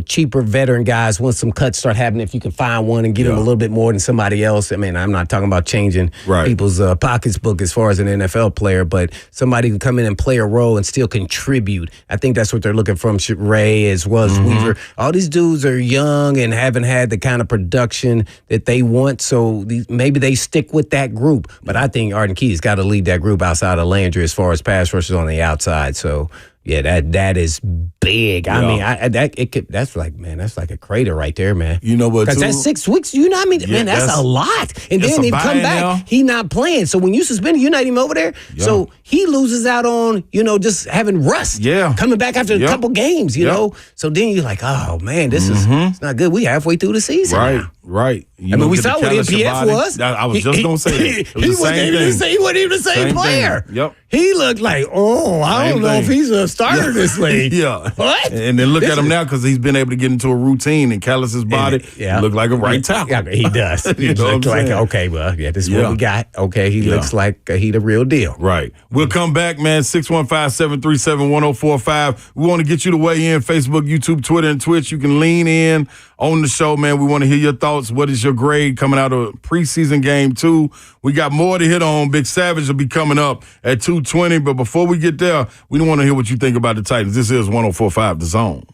cheaper veteran guys once some cuts start happening. If you can find one and give them a little bit more than somebody else. I mean, I'm not talking about changing people's pockets book as far as an NFL player, but somebody who can come in and play a role and still contribute. I think that's what they're looking from Ray as well as Weaver. All these dudes are young and haven't had the kind of production that they want, so maybe they stick with that group. But I think Arden Key's got to lead that group outside of Landry as far as pass rushers on the outside. So. Yeah, that is big. I mean, that's like a crater right there, man. You know what? Because that's 6 weeks. You know what I mean? Man, that's a lot. And then he come back, he not playing. So when you suspended, you're not even over there. Yeah. So he loses out on just having rust. Yeah, coming back after a couple games. You know. So then you're like, oh man, this is it's not good. We halfway through the season. Right. Right. We saw what MPF was. I was just going to say that. He wasn't even the same player. Yep. He looked like, I don't know if he's a starter this league. Yeah. What? And then look at him now because he's been able to get into a routine and callous his body. Look like a right tackle. Yeah, he does. He looks like, okay, well, this is what we got. Okay, he looks like he the real deal. Right. We'll come back, man. 615-737-1045. We want to get you to weigh in. Facebook, YouTube, Twitter, and Twitch. You can lean in on the show, man. We want to hear your thoughts. What is your grade coming out of preseason game 2? We got more to hit on. Big Savage will be coming up at 2:20. But before we get there, we want to hear what you think about the Titans. This is 104.5 The Zone.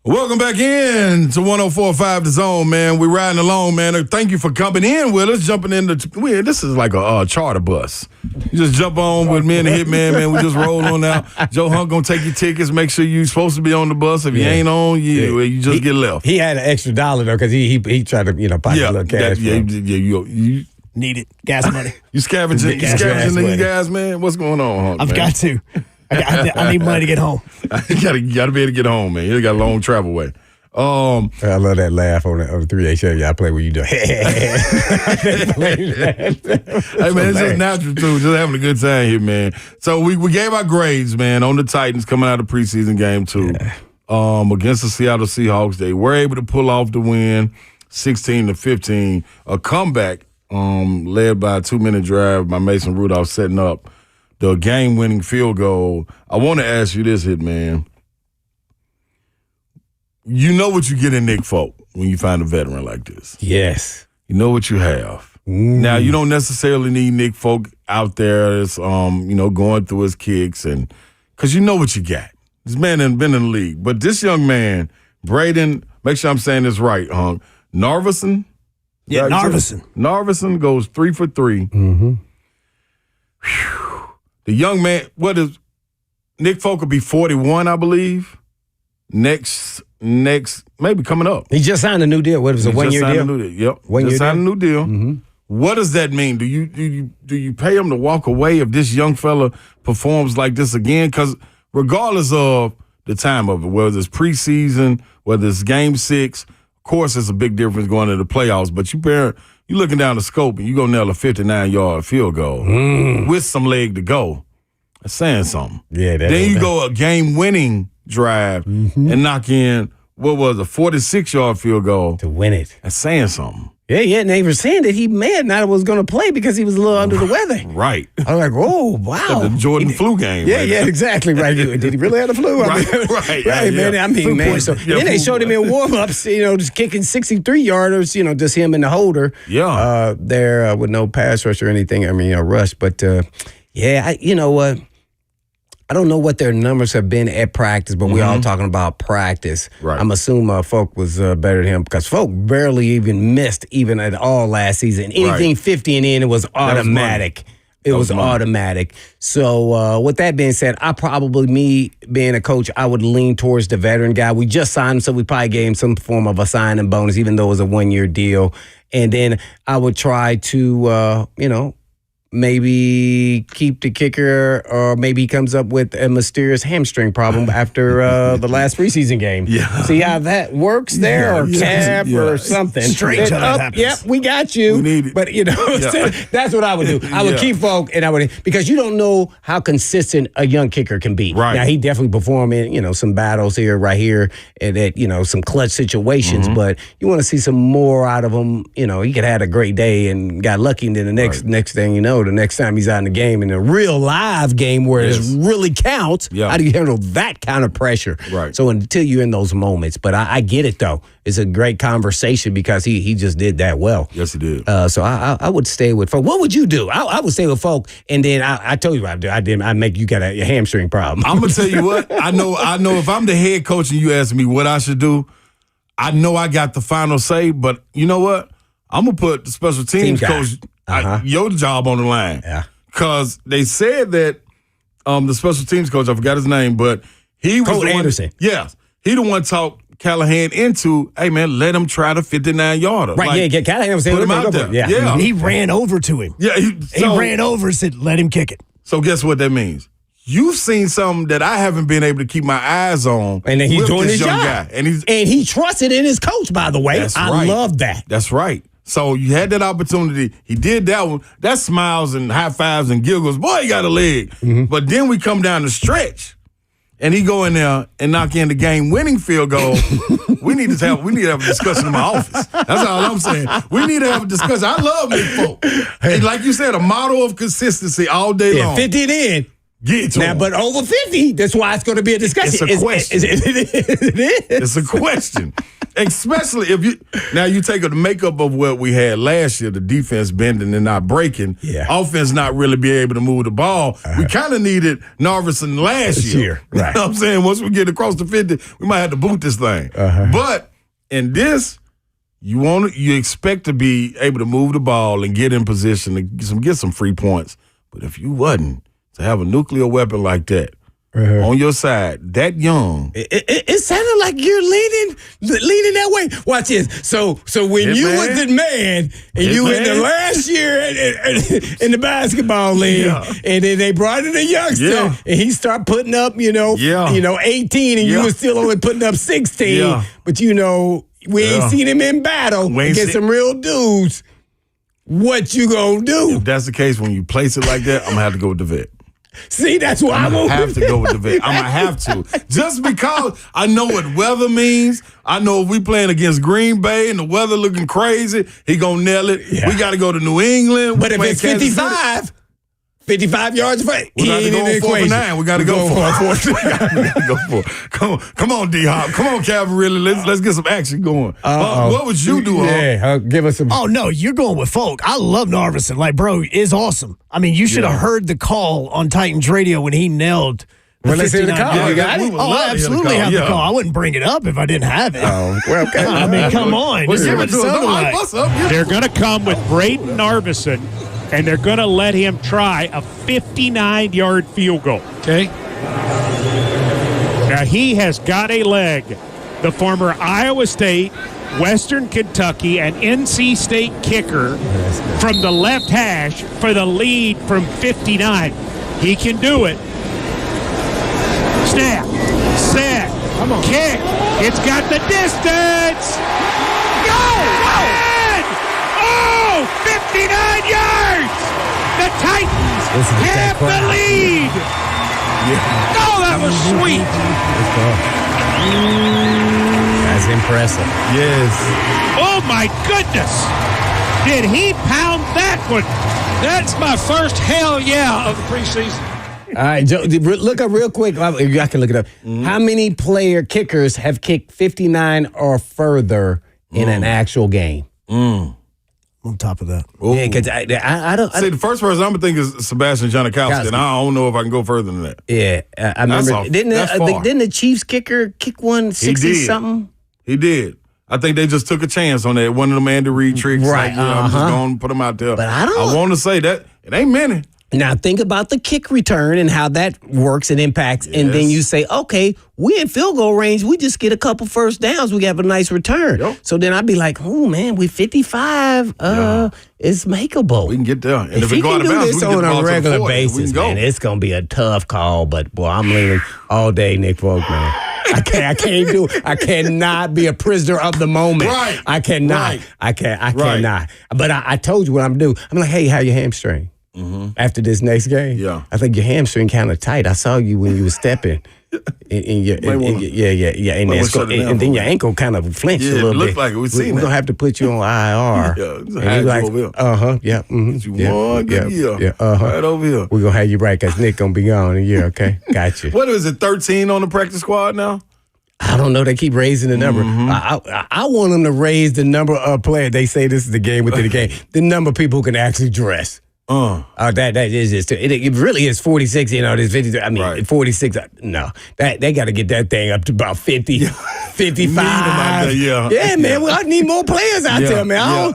Welcome back in to 104.5 The Zone, man. We're riding along, man. Thank you for coming in with us, jumping in. This is like a charter bus. You just jump on with me and the Hitman, man. We just roll on out. Joe Hunt going to take your tickets. Make sure you're supposed to be on the bus. If you ain't on, you just get left. He had an extra $1, though, because he tried to, pocket a little cash. You need it. Gas money. You scavenging these guys, man? What's going on, Hunt? I've got to. I need money to get home. You gotta be able to get home, man. You got a long travel way. I love that laugh on the 3A show. Yeah, I play what you do. Hey, man, it's just natural, too. Just having a good time here, man. So we gave our grades, man, on the Titans coming out of preseason game 2 against the Seattle Seahawks. They were able to pull off the win, 16-15. A comeback led by a 2-minute drive by Mason Rudolph setting up the game-winning field goal. I want to ask you this, Hitman. You know what you get in Nick Folk when you find a veteran like this. Yes. You know what you have. Now, you don't necessarily need Nick Folk out there that's, going through his kicks, and because you know what you got. This man hasn't been in the league. But this young man, Braden, make sure I'm saying this right, Narveson? Yeah, Narveson. Narveson goes 3 for 3. Mm-hmm. Whew. The young man, Nick Folk will be 41, I believe. Next, maybe coming up. He just signed a new deal. What was it, a 1 year deal? Yep. Just signed a new deal. Mm-hmm. What does that mean? Do you pay him to walk away if this young fella performs like this again? Because regardless of the time of it, whether it's preseason, whether it's game 6, of course it's a big difference going to the playoffs, but you're looking down the scope and you're going to nail a 59-yard field goal with some leg to go. That's saying something. Yeah. Then you go a game-winning drive and knock in, a 46-yard field goal. To win it. That's saying something. Yeah, and they were saying that he may not was going to play because he was a little under the weather. Right. I was like, oh, wow. The Jordan flu game. Yeah, exactly. Right. Did he really have the flu? Right, man. I mean, flu man. point. So then they showed him in warm-ups, just kicking 63-yarders, just him and the holder. Yeah. There with no pass rush or anything. I mean, rush. But, you know what? I don't know what their numbers have been at practice, but we're all talking about practice. Right. I'm assuming Folk was better than him because Folk barely even missed even at all last season. Anything 50 and in, it was automatic. It was automatic. So with that being said, me being a coach, I would lean towards the veteran guy. We just signed him, so we probably gave him some form of a signing bonus, even though it was a 1 year deal. And then I would try to, maybe keep the kicker, or maybe he comes up with a mysterious hamstring problem after the last preseason game. Yeah. See how that works there, or calf or something. Strange how that happens. Yep, we got you. We need it. But, that's what I would do. I would keep Folk, and because you don't know how consistent a young kicker can be. Right. Now, he definitely performed in, some battles right here, and at, some clutch situations, but you want to see some more out of him. He could have had a great day and got lucky, and then the next thing you know, the next time he's out in the game, in a real live game where it really counts, how do you handle that kind of pressure? Right. So until you're in those moments, but I get it though. It's a great conversation because he just did that well. Yes, he did. So I would stay with Folk. What would you do? I would stay with Folk, and then I told you I make you got a hamstring problem. I'm gonna tell you what. I know. If I'm the head coach and you ask me what I should do, I know I got the final say. But you know what? I'm gonna put the special teams coach. Your job on the line. Yeah. Because they said that the special teams coach, I forgot his name, but he was Coach the Anderson. one. Yes. He the one talked Callahan into, hey, man, let him try the 59-yarder. Right, Callahan was saying, put him out there. Yeah. He ran over to him. Yeah. He ran over and said, let him kick it. So guess what that means? You've seen something that I haven't been able to keep my eyes on. And then he's doing his young job. guy. And he trusted in his coach, by the way. I love that. That's right. So you had that opportunity. He did that one. That smiles and high fives and giggles. Boy, he got a leg. But then we come down the stretch, and he go in there and knock in the game-winning field goal. we need to have a discussion in my office. That's all I'm saying. We need to have a discussion. I love Nick Folk. And like you said, a model of consistency all day long. 50 and in. Get to Now, him. but over 50, that's why it's going to be a discussion. It's a question. It is. It's a question. Especially if you take the makeup of what we had last year, the defense bending and not breaking, offense not really be able to move the ball. We kind of needed Narveson last year. Right. You know what I'm saying? Once we get across the 50, we might have to boot this thing. But in this, you expect to be able to move the ball and get in position to get some free points. But if you wasn't, to have a nuclear weapon like that, on your side, that young. It sounded like you're leaning that way. Watch this. So when you was the man and you in the last year in the basketball league, and then they brought in a youngster and he started putting up, 18, and you was still only putting up 16. But we ain't seen him in battle against some real dudes. What you gonna do? If that's the case, when you place it like that, I'm gonna have to go with the vet. See, that's why I'm gonna have to go with the vet. I'm gonna have to, just because I know what weather means. I know if we playing against Green Bay and the weather looking crazy, he gonna nail it. Yeah. We got to go to New England. But if it's 55 yards away, we got to go 4 for 9. We got to go for it. Come on, D-Hop. Come on, Cavalry. Let's get some action going. What would you do, give us some. Oh, no, you're going with Folk. I love Narveson. Like, bro, is awesome. I mean, you should have heard the call on Titans radio when he nailed the 59. You got it? I absolutely have the call. I wouldn't bring it up if I didn't have it. Oh, well, okay. I mean, come on. Give it to us. They're going to come with Braden Narveson, and they're going to let him try a 59-yard field goal. Okay. Now, he has got a leg. The former Iowa State, Western Kentucky, and NC State kicker from the left hash for the lead from 59. He can do it. Snap. Set. Come on. Kick. It's got the distance. Go! In! Oh! 59 yards! The Titans have the lead! Oh, that was sweet! That's impressive. Yes. Oh, my goodness! Did he pound that one? That's my first hell yeah of the preseason. All right, Joe, look up real quick. I can look it up. How many kickers have kicked 59 or further in an actual game? On top of that. Ooh. Yeah, because I don't... See, the first person I'm going to think is Sebastian Janikowski, and I don't know if I can go further than that. Yeah, I remember. Didn't the Chiefs kicker kick one 60-something? He did. I think they just took a chance on that. One of them Andy Reid tricks. Right. Like, I'm just going to put them out there. But I want to say that it ain't many. Now, think about the kick return and how that works and impacts. Yes. And then you say, okay, we in field goal range. We just get a couple first downs. We have a nice return. Yep. So then I'd be like, oh, man, with 55, it's makeable. We can get there. And if we he go can out of do bounds, this on a regular basis, man, it's going to be a tough call. But, boy, I'm leaning all day, Nick Folk, man. I can't do it. I cannot be a prisoner of the moment. Right. I cannot. Right. I cannot. But I told you what I'm going to do. I'm like, hey, how your hamstring? After this next game, I think your hamstring kind of tight. I saw you when you were stepping, and then your ankle kind of flinched a little bit. Looked like it. We're gonna have to put you on IR. Right over here. We're gonna have you right because Nick gonna be gone in a year. Okay, gotcha. What is it? 13 on the practice squad now? I don't know. They keep raising the number. I want them to raise the number of players. They say this is the game within the game. The number of people who can actually dress. That is just it really is 46. There's 53. I mean, 46. No, they got to get that thing up to about 50, 55. Man. I need more players out there, man.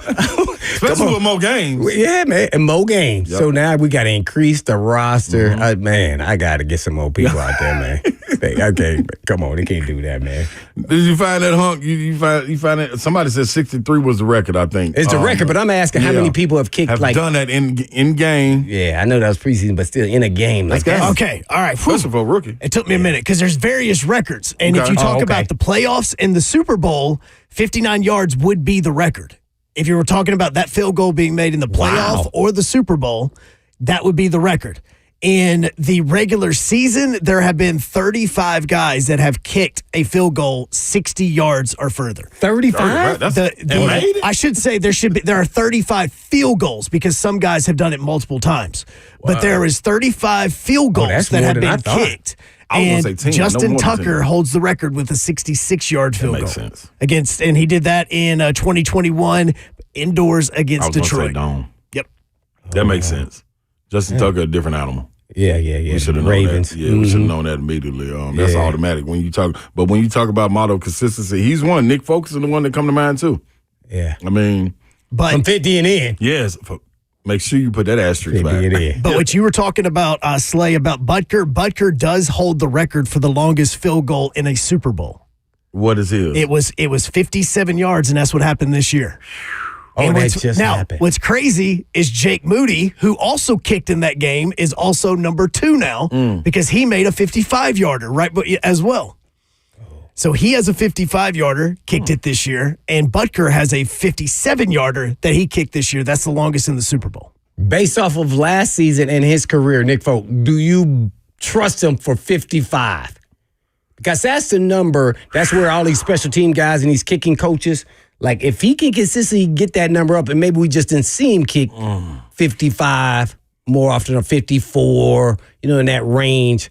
Especially with more games. Yeah, man, and more games. Yep. So now we got to increase the roster. Man, I got to get some more people out there, man. Okay, come on, they can't do that, man. Did you find that hunk? You find that? Somebody said 63 was the record. I think it's the record, but I'm asking how many people have kicked done that in game. Yeah, I know that was preseason, but still in a game like that. Okay, all right. First of all, rookie. It took me a minute because there's various records, and if you talk about the playoffs and the Super Bowl, 59 yards would be the record. If you were talking about that field goal being made in the playoff or the Super Bowl, that would be the record. In the regular season, there have been 35 guys that have kicked a field goal 60 yards or further. 35? That's amazing. I should say there are 35 field goals because some guys have done it multiple times. Wow. But there is 35 field goals that have been kicked. And Justin Tucker holds the record with a 66-yard field goal. Makes sense. And he did that in 2021 indoors against Detroit. Yep. That makes sense. Justin Tucker, a different animal. Yeah. We should have known that. Yeah, we should have known that immediately. That's automatic when you talk. But when you talk about model consistency, he's one. Nick Fokus is the one that come to mind too. Yeah. I mean, but from 50 and in. Yes. Make sure you put that asterisk back. But what you were talking about, Slay, about Butker does hold the record for the longest field goal in a Super Bowl. What is his? It was 57 yards, and that's what happened this year. Oh, that just happened. What's crazy is Jake Moody, who also kicked in that game, is also number 2 now because he made a 55-yarder right as well. So he has a 55-yarder, kicked it this year, and Butker has a 57-yarder that he kicked this year. That's the longest in the Super Bowl. Based off of last season and his career, Nick Folk, do you trust him for 55? Because that's the number. That's where all these special team guys and these kicking coaches, like if he can consistently get that number up, and maybe we just didn't see him kick 55 more often or 54, in that range,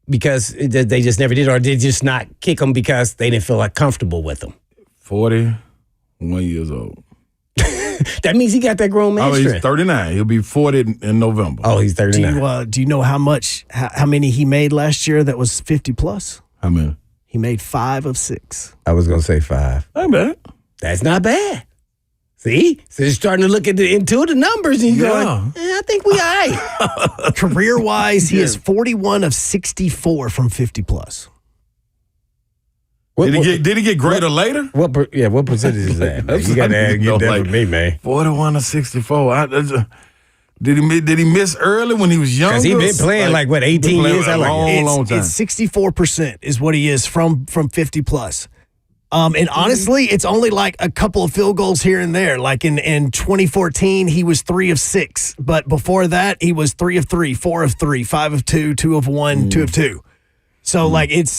because they just never did, or did just not kick him because they didn't feel like comfortable with him. 41 years old. That means he got that grown man strength. He's 39. He'll be 40 in November. Oh, he's 39. Do you know how many he made last year that was 50 plus? How many? He made 5 of 6. I was going to say 5. Not bad. That's not bad. See? So you're starting to look into the numbers and you're going, I think we all right. Career-wise, he is 41 of 64 from 50 plus. Did he get greater later? What percentage is that? You got to get that with me, man. 41 of 64. Did he miss early when he was younger? Because he's been playing 18 years. Long time. It's 64% is what he is from 50 plus. And honestly, it's only like a couple of field goals here and there. Like in 2014, he was 3 of 6. But before that, he was 3 of 3, 4 of 3, 5 of 2, 2 of 1, 2 of 2. So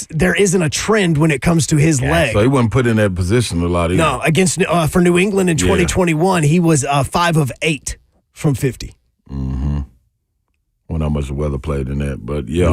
there isn't a trend when it comes to his leg. So he wasn't put in that position a lot either. No, against for New England in 2021, he was 5 of 8 from 50. Mm-hmm. Well, not much the weather played in that, but yeah.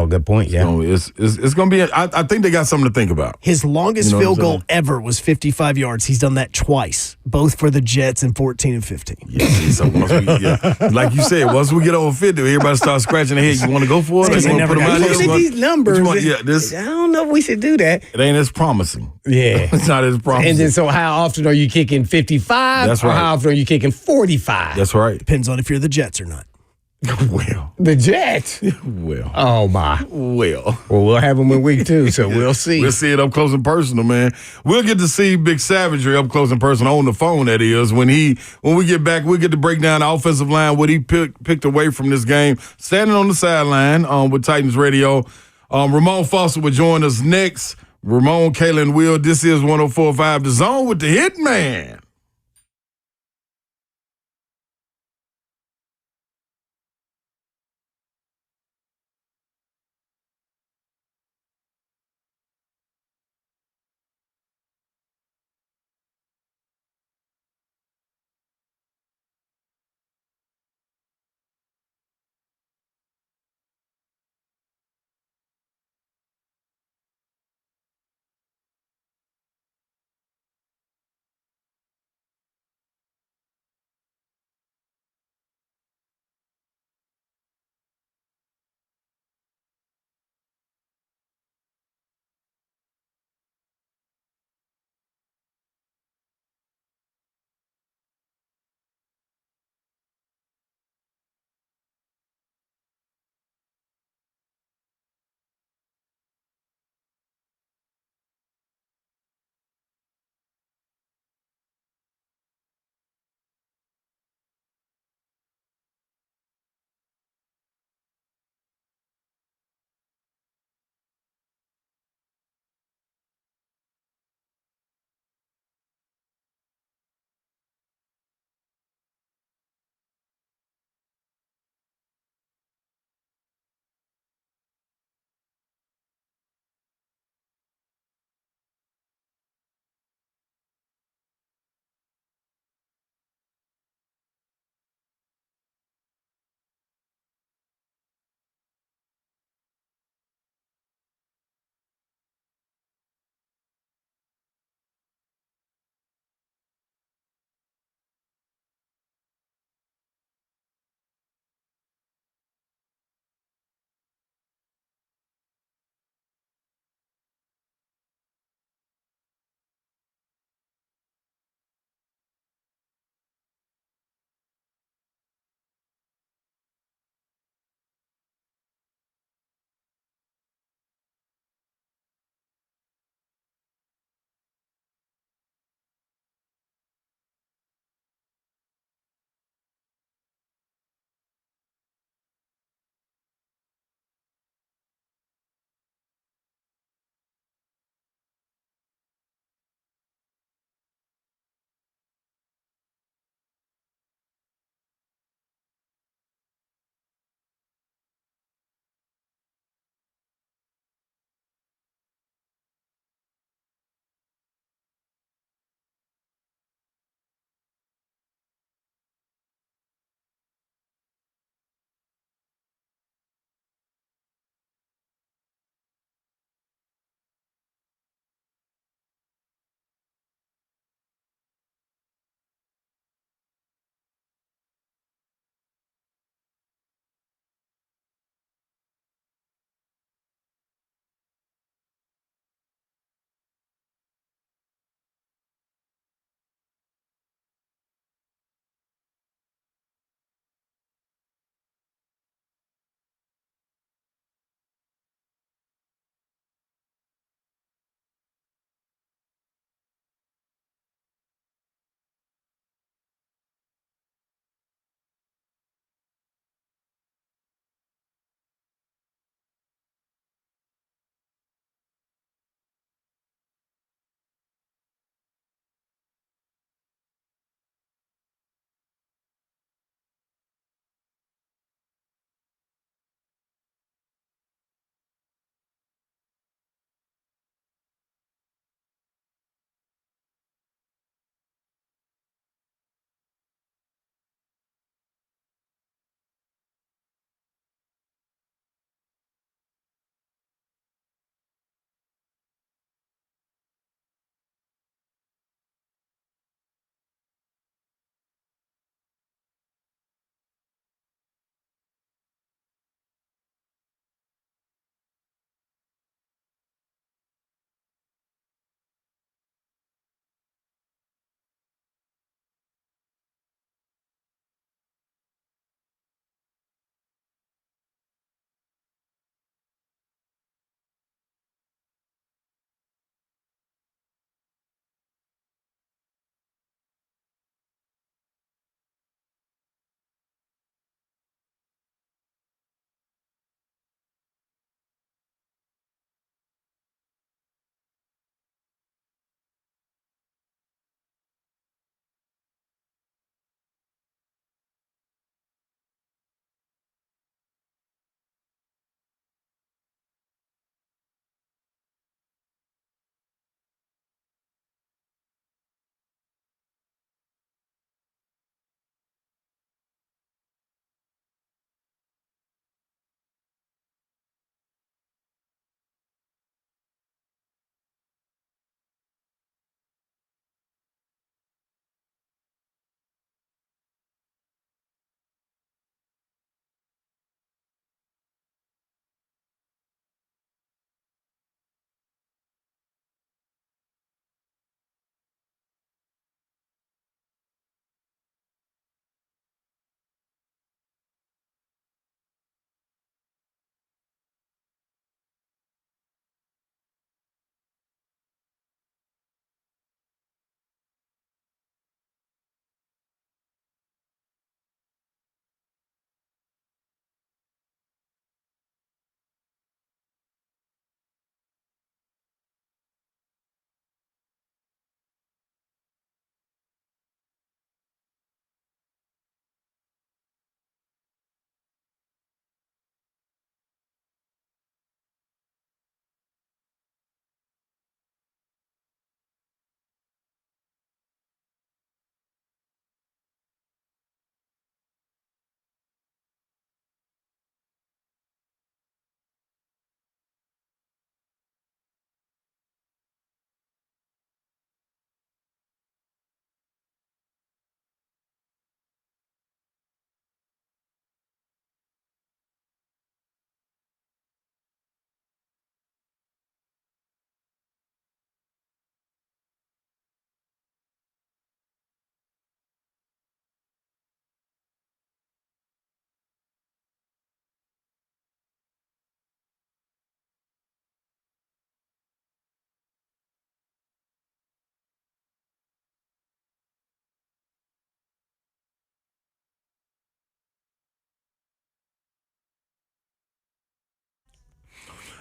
Good point. Yeah, it's going to be. I think they got something to think about. His longest field goal ever was 55 yards. He's done that twice, both for the Jets in 14 and 15. Yeah, so once like you said, once we get over 50, everybody starts scratching their head. You want to go for it? Because they never got these numbers. I don't know if we should do that. It ain't as promising. Yeah, it's not as promising. And then, so how often are you kicking 55? That's right. Or how often are you kicking 45? That's right. Depends on if you're the Jets or not. Well, the Jets. Well, oh my. Well, we'll have them in week 2, so we'll see. We'll see it up close and personal, man. We'll get to see Big Savagery up close and personal on the phone. That is when we get back, we'll get to break down the offensive line, what he picked away from this game. Standing on the sideline with Titans Radio, Ramon Foster will join us next. Ramon, Kayla, and Will. This is 104.5 The Zone with the Hitman.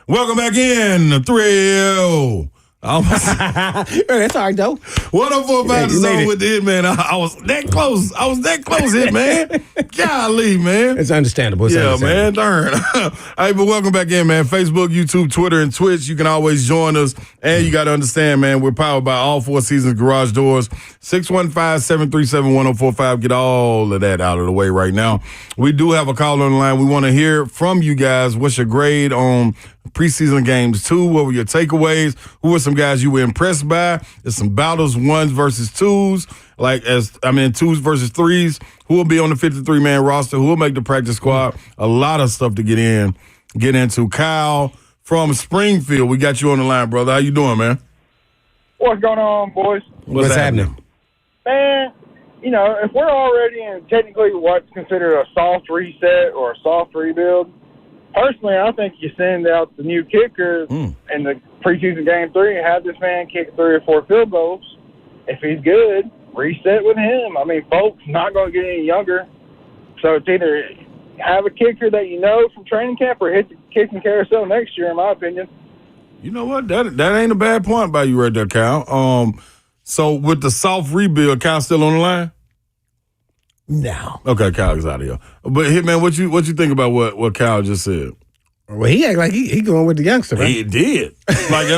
Welcome back in, the thrill. That's all right, though. 104.5 The Zone with the Hitman. I was that close. Hitman. Golly, man. It's understandable. Man, darn. Hey, but welcome back in, man. Facebook, YouTube, Twitter, and Twitch. You can always join us. And you got to understand, man, we're powered by all Four Seasons Garage Doors. 615-737-1045. Get all of that out of the way right now. We do have a call on the line. We want to hear from you guys. What's your grade on preseason games 2? What were your takeaways? Who were some guys you were impressed by? There's some battles, 1s versus 2s, twos versus 3s. Who will be on the 53-man roster? Who will make the practice squad? A lot of stuff to get into. Kyle from Springfield, we got you on the line, brother. How you doing, man? What's going on, boys? What's happening? Man, if we're already in technically what's considered a soft reset or a soft rebuild, personally, I think you send out the new kicker in the preseason game 3 and have this man kick 3 or 4 field goals. If he's good, reset with him. I mean, folks not going to get any younger. So it's either have a kicker that you know from training camp or hit the kicking carousel next year, in my opinion. You know what? That ain't a bad point by you right there, Kyle. So with the soft rebuild, Kyle still on the line? No. Okay, Kyle is out of here. But Hitman, what you think about what Kyle just said? Well, he act like he going with the youngster, right? He did. It was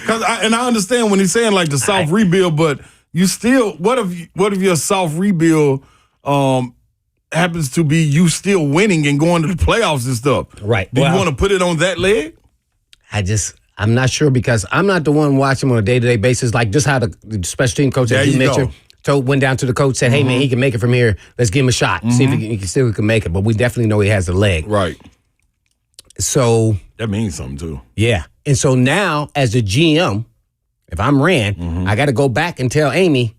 and I understand when he's saying like the soft rebuild, but you still what if your soft rebuild happens to be you still winning and going to the playoffs and stuff? Right. Do you want to put it on that leg? I'm not sure because I'm not the one watching on a day-to-day basis, like just how the special team coach that you mentioned went down to the coach, said, hey, man, he can make it from here. Let's give him a shot. See if he can make it. But we definitely know he has the leg. Right. So. That means something, too. Yeah. And so now, as a GM, if I'm Rand, I got to go back and tell Amy,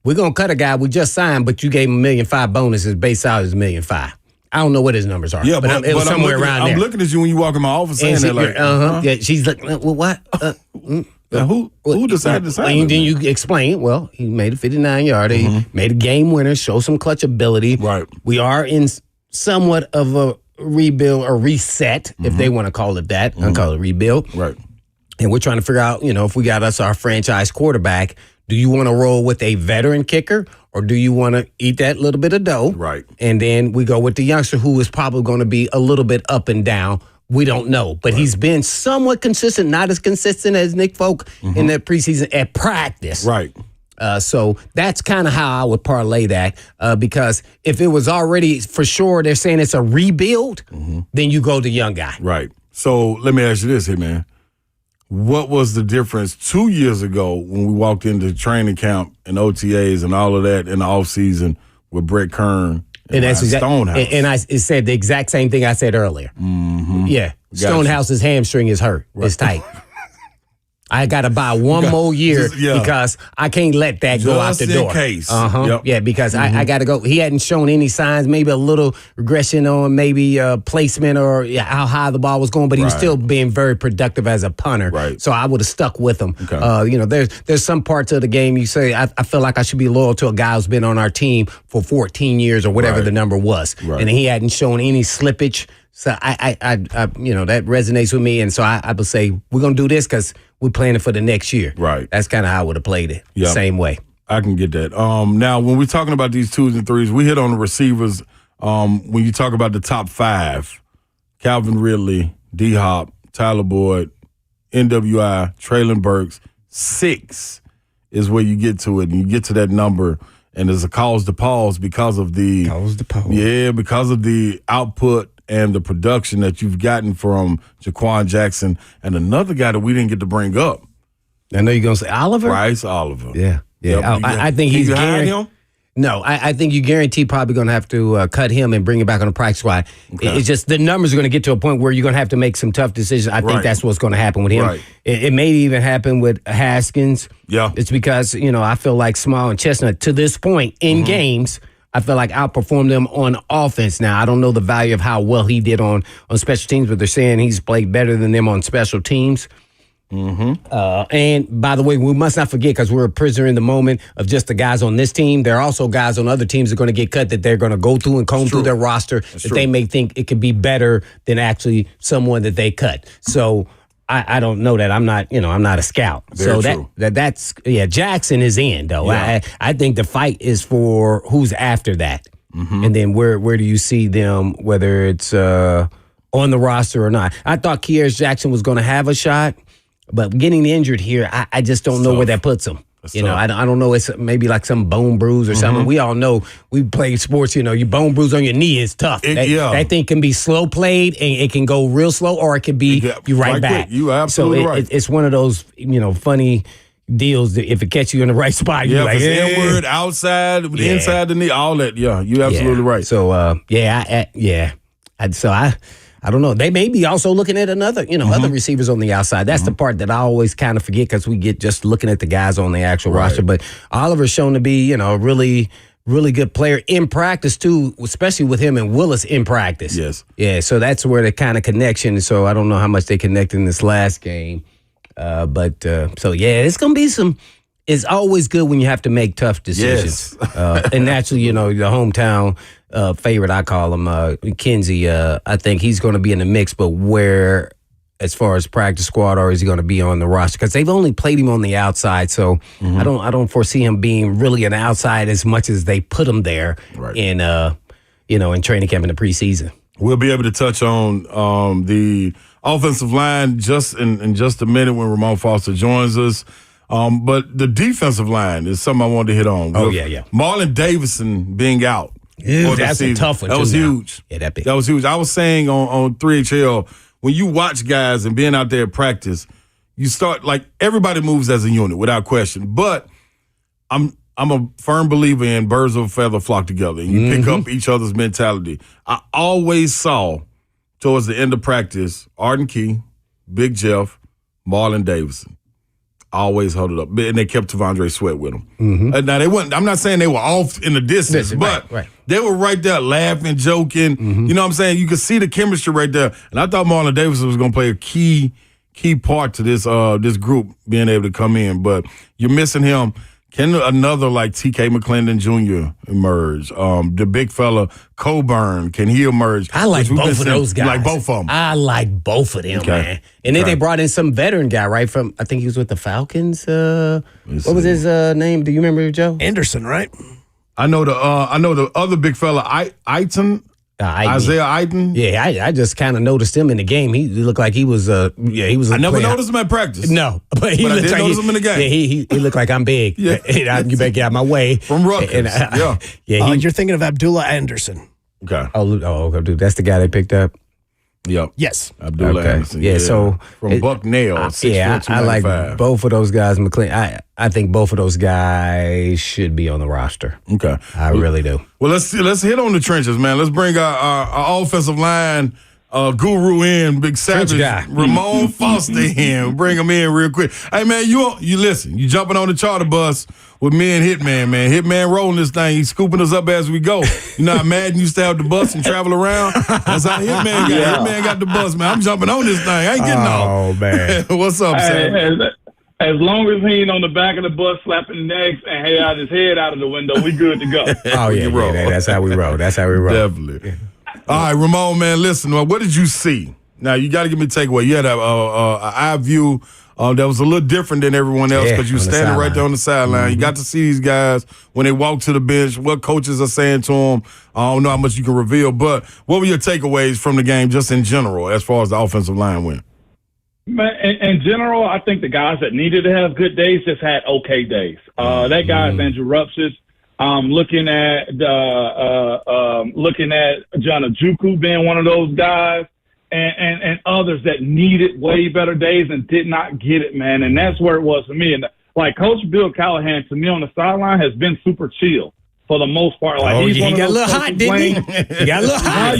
we're going to cut a guy we just signed, but you gave him $1.5 million bonuses. Base salary is $1.5 million. I don't know what his numbers are. Yeah, but it was somewhere around there. I'm looking at you when you walk in my office saying that. Like, Yeah, she's like, well, what? Now, who decided to sign him? Then you explain, well, he made a 59-yarder. He made a game winner, show some clutch ability. Right. We are in somewhat of a rebuild or reset, if they want to call it that. I call it rebuild. Right. And we're trying to figure out, if we got us our franchise quarterback, do you want to roll with a veteran kicker or do you want to eat that little bit of dough? Right. And then we go with the youngster who is probably going to be a little bit up and down. We don't know, but he's been somewhat consistent, not as consistent as Nick Folk in the preseason at practice. Right. So that's kind of how I would parlay that because if it was already for sure, they're saying it's a rebuild, then you go the young guy. Right. So let me ask you this here, man. What was the difference 2 years ago when we walked into training camp and OTAs and all of that in the offseason with Brett Kern and that's Stonehouse? And I said the exact same thing I said earlier. Yeah. Stonehouse's hamstring is hurt. Right. It's tight. I got to buy one more year because I can't let that go out the door. Just in case. Yep. Yeah, because I got to go. He hadn't shown any signs, maybe a little regression on maybe placement or how high the ball was going, but he was still being very productive as a punter. Right. So I would have stuck with him. Okay. There's some parts of the game you say, I feel like I should be loyal to a guy who's been on our team for 14 years or whatever the number was. Right. And he hadn't shown any slippage. So I that resonates with me. And so I would say we're going to do this because we're planning for the next year. Right. That's kind of how I would have played it. Yep. Same way. I can get that. Now, when we're talking about these 2s and 3s, we hit on the receivers. When you talk about the top 5, Calvin Ridley, D-Hop, Tyler Boyd, NWI, Traylon Burks, 6 is where you get to it. And you get to that number, and there's a cause to pause because of the output and the production that you've gotten from Jaquan Jackson and another guy that we didn't get to bring up. I know you're going to say Oliver? Bryce Oliver. Yeah. Yep. I think he's guaranteed. him? No, I think you guarantee probably going to have to cut him and bring him back on the practice squad. Okay. It's just the numbers are going to get to a point where you're going to have to make some tough decisions. I think that's what's going to happen with him. Right. It may even happen with Haskins. Yeah. It's because, I feel like Small and Chestnut, to this point in games, I feel like outperformed them on offense. Now, I don't know the value of how well he did on special teams, but they're saying he's played better than them on special teams. And by the way, we must not forget, because we're a prisoner in the moment of just the guys on this team. There are also guys on other teams that are going to get cut that they're going to go through and comb through their roster that they may think it could be better than actually someone that they cut. So I don't know that. I'm not a scout. Very so true. that's Jackson is in though. Yeah. I think the fight is for who's after that, and then where do you see them, whether it's on the roster or not. I thought Kearis Jackson was going to have a shot. But getting injured here, I just don't know where that puts him. I don't know. It's maybe like some bone bruise or something. We all know, we play sports, your bone bruise on your knee is tough. That thing can be slow played and it can go real slow, or it can be you right back. You absolutely right. It's one of those, funny deals that if it catch you in the right spot, you're like, inward, outside, inside the knee, all that. Yeah, you're absolutely right. So, I don't know. They may be also looking at other receivers on the outside. That's the part that I always kind of forget, because we get just looking at the guys on the actual roster. But Oliver's shown to be, a really, really good player in practice too, especially with him and Willis in practice. Yes. Yeah, so that's where the kind of connection. So I don't know how much they connect in this last game. It's going to be some. It's always good when you have to make tough decisions. Yes. And naturally, the hometown favorite, I call him, Kinsey, I think he's going to be in the mix, but where, as far as practice squad, or is he going to be on the roster? Because they've only played him on the outside, so I don't foresee him being really an outside as much as they put him there in training camp in the preseason. We'll be able to touch on the offensive line in just a minute when Ramon Foster joins us. But the defensive line is something I wanted to hit on. Marlon Davidson being out. That's a tough one. That was huge. Yeah, that big. That was huge. I was saying on 3HL, when you watch guys and being out there at practice, you start, like, everybody moves as a unit without question. But I'm a firm believer in birds of a feather flock together. And you pick up each other's mentality. I always saw towards the end of practice, Arden Key, Big Jeff, Marlon Davidson. Always held it up. And they kept Tavondre Sweat with them. Now, they wasn't, I'm not saying they were off in the distance, but they were right there laughing, joking. You know what I'm saying? You could see the chemistry right there. And I thought Marlon Davidson was going to play a key part to this group being able to come in. But you're missing him. Can another like T.K. McClendon Jr. emerge? The big fella, Coburn, can he emerge? I like both of those guys. Like both of them. I like both of them, man. And then they brought in some veteran guy, right? From, I think he was with the Falcons. What was his name? Do you remember, Joe? Anderson, right? I know the other big fella, Isaiah Iden. Yeah, I just kind of noticed him in the game. He looked like he was. He was. I never noticed him at practice. No, but I did notice him in the game. Yeah, he looked like I'm big. Yeah. You better get out of my way. From Rutgers. You're thinking of Abdullah Anderson. Okay. Oh, dude, that's the guy they picked up. Yep. Yes. Abdullah Anderson. Yeah. So from Bucknell. I like both of those guys. McLean. I think both of those guys should be on the roster. Okay. I really do. Well, let's hit on the trenches, man. Let's bring our offensive line guru in, big savage Ramon Foster in. Bring him in real quick. Hey, man, you listen. You jumping on the charter bus with me and Hitman, man. Hitman rolling this thing. He's scooping us up as we go. You know how Madden used to have the bus and travel around? That's how Hitman got. Hitman got the bus, man. I'm jumping on this thing. I ain't getting off. Oh, man. What's up, Sam? As long as he ain't on the back of the bus slapping necks and had his head out of the window, we good to go. That's how we roll. Definitely. All right, Ramon, man, listen, what did you see? Now, you got to give me a takeaway. You had an eye view that was a little different than everyone else because you were standing right there on the sideline. You got to see these guys when they walk to the bench, what coaches are saying to them. I don't know how much you can reveal, but what were your takeaways from the game just in general as far as the offensive line went? Man, in general, I think the guys that needed to have good days just had okay days. That guy's Andrew Rupsis. Looking at John Ojukwu being one of those guys, and others that needed way better days and did not get it, man. And that's where it was for me. And like Coach Bill Callahan, to me on the sideline, has been super chill for the most part. Like he got a little hot, didn't he? He got a little hot.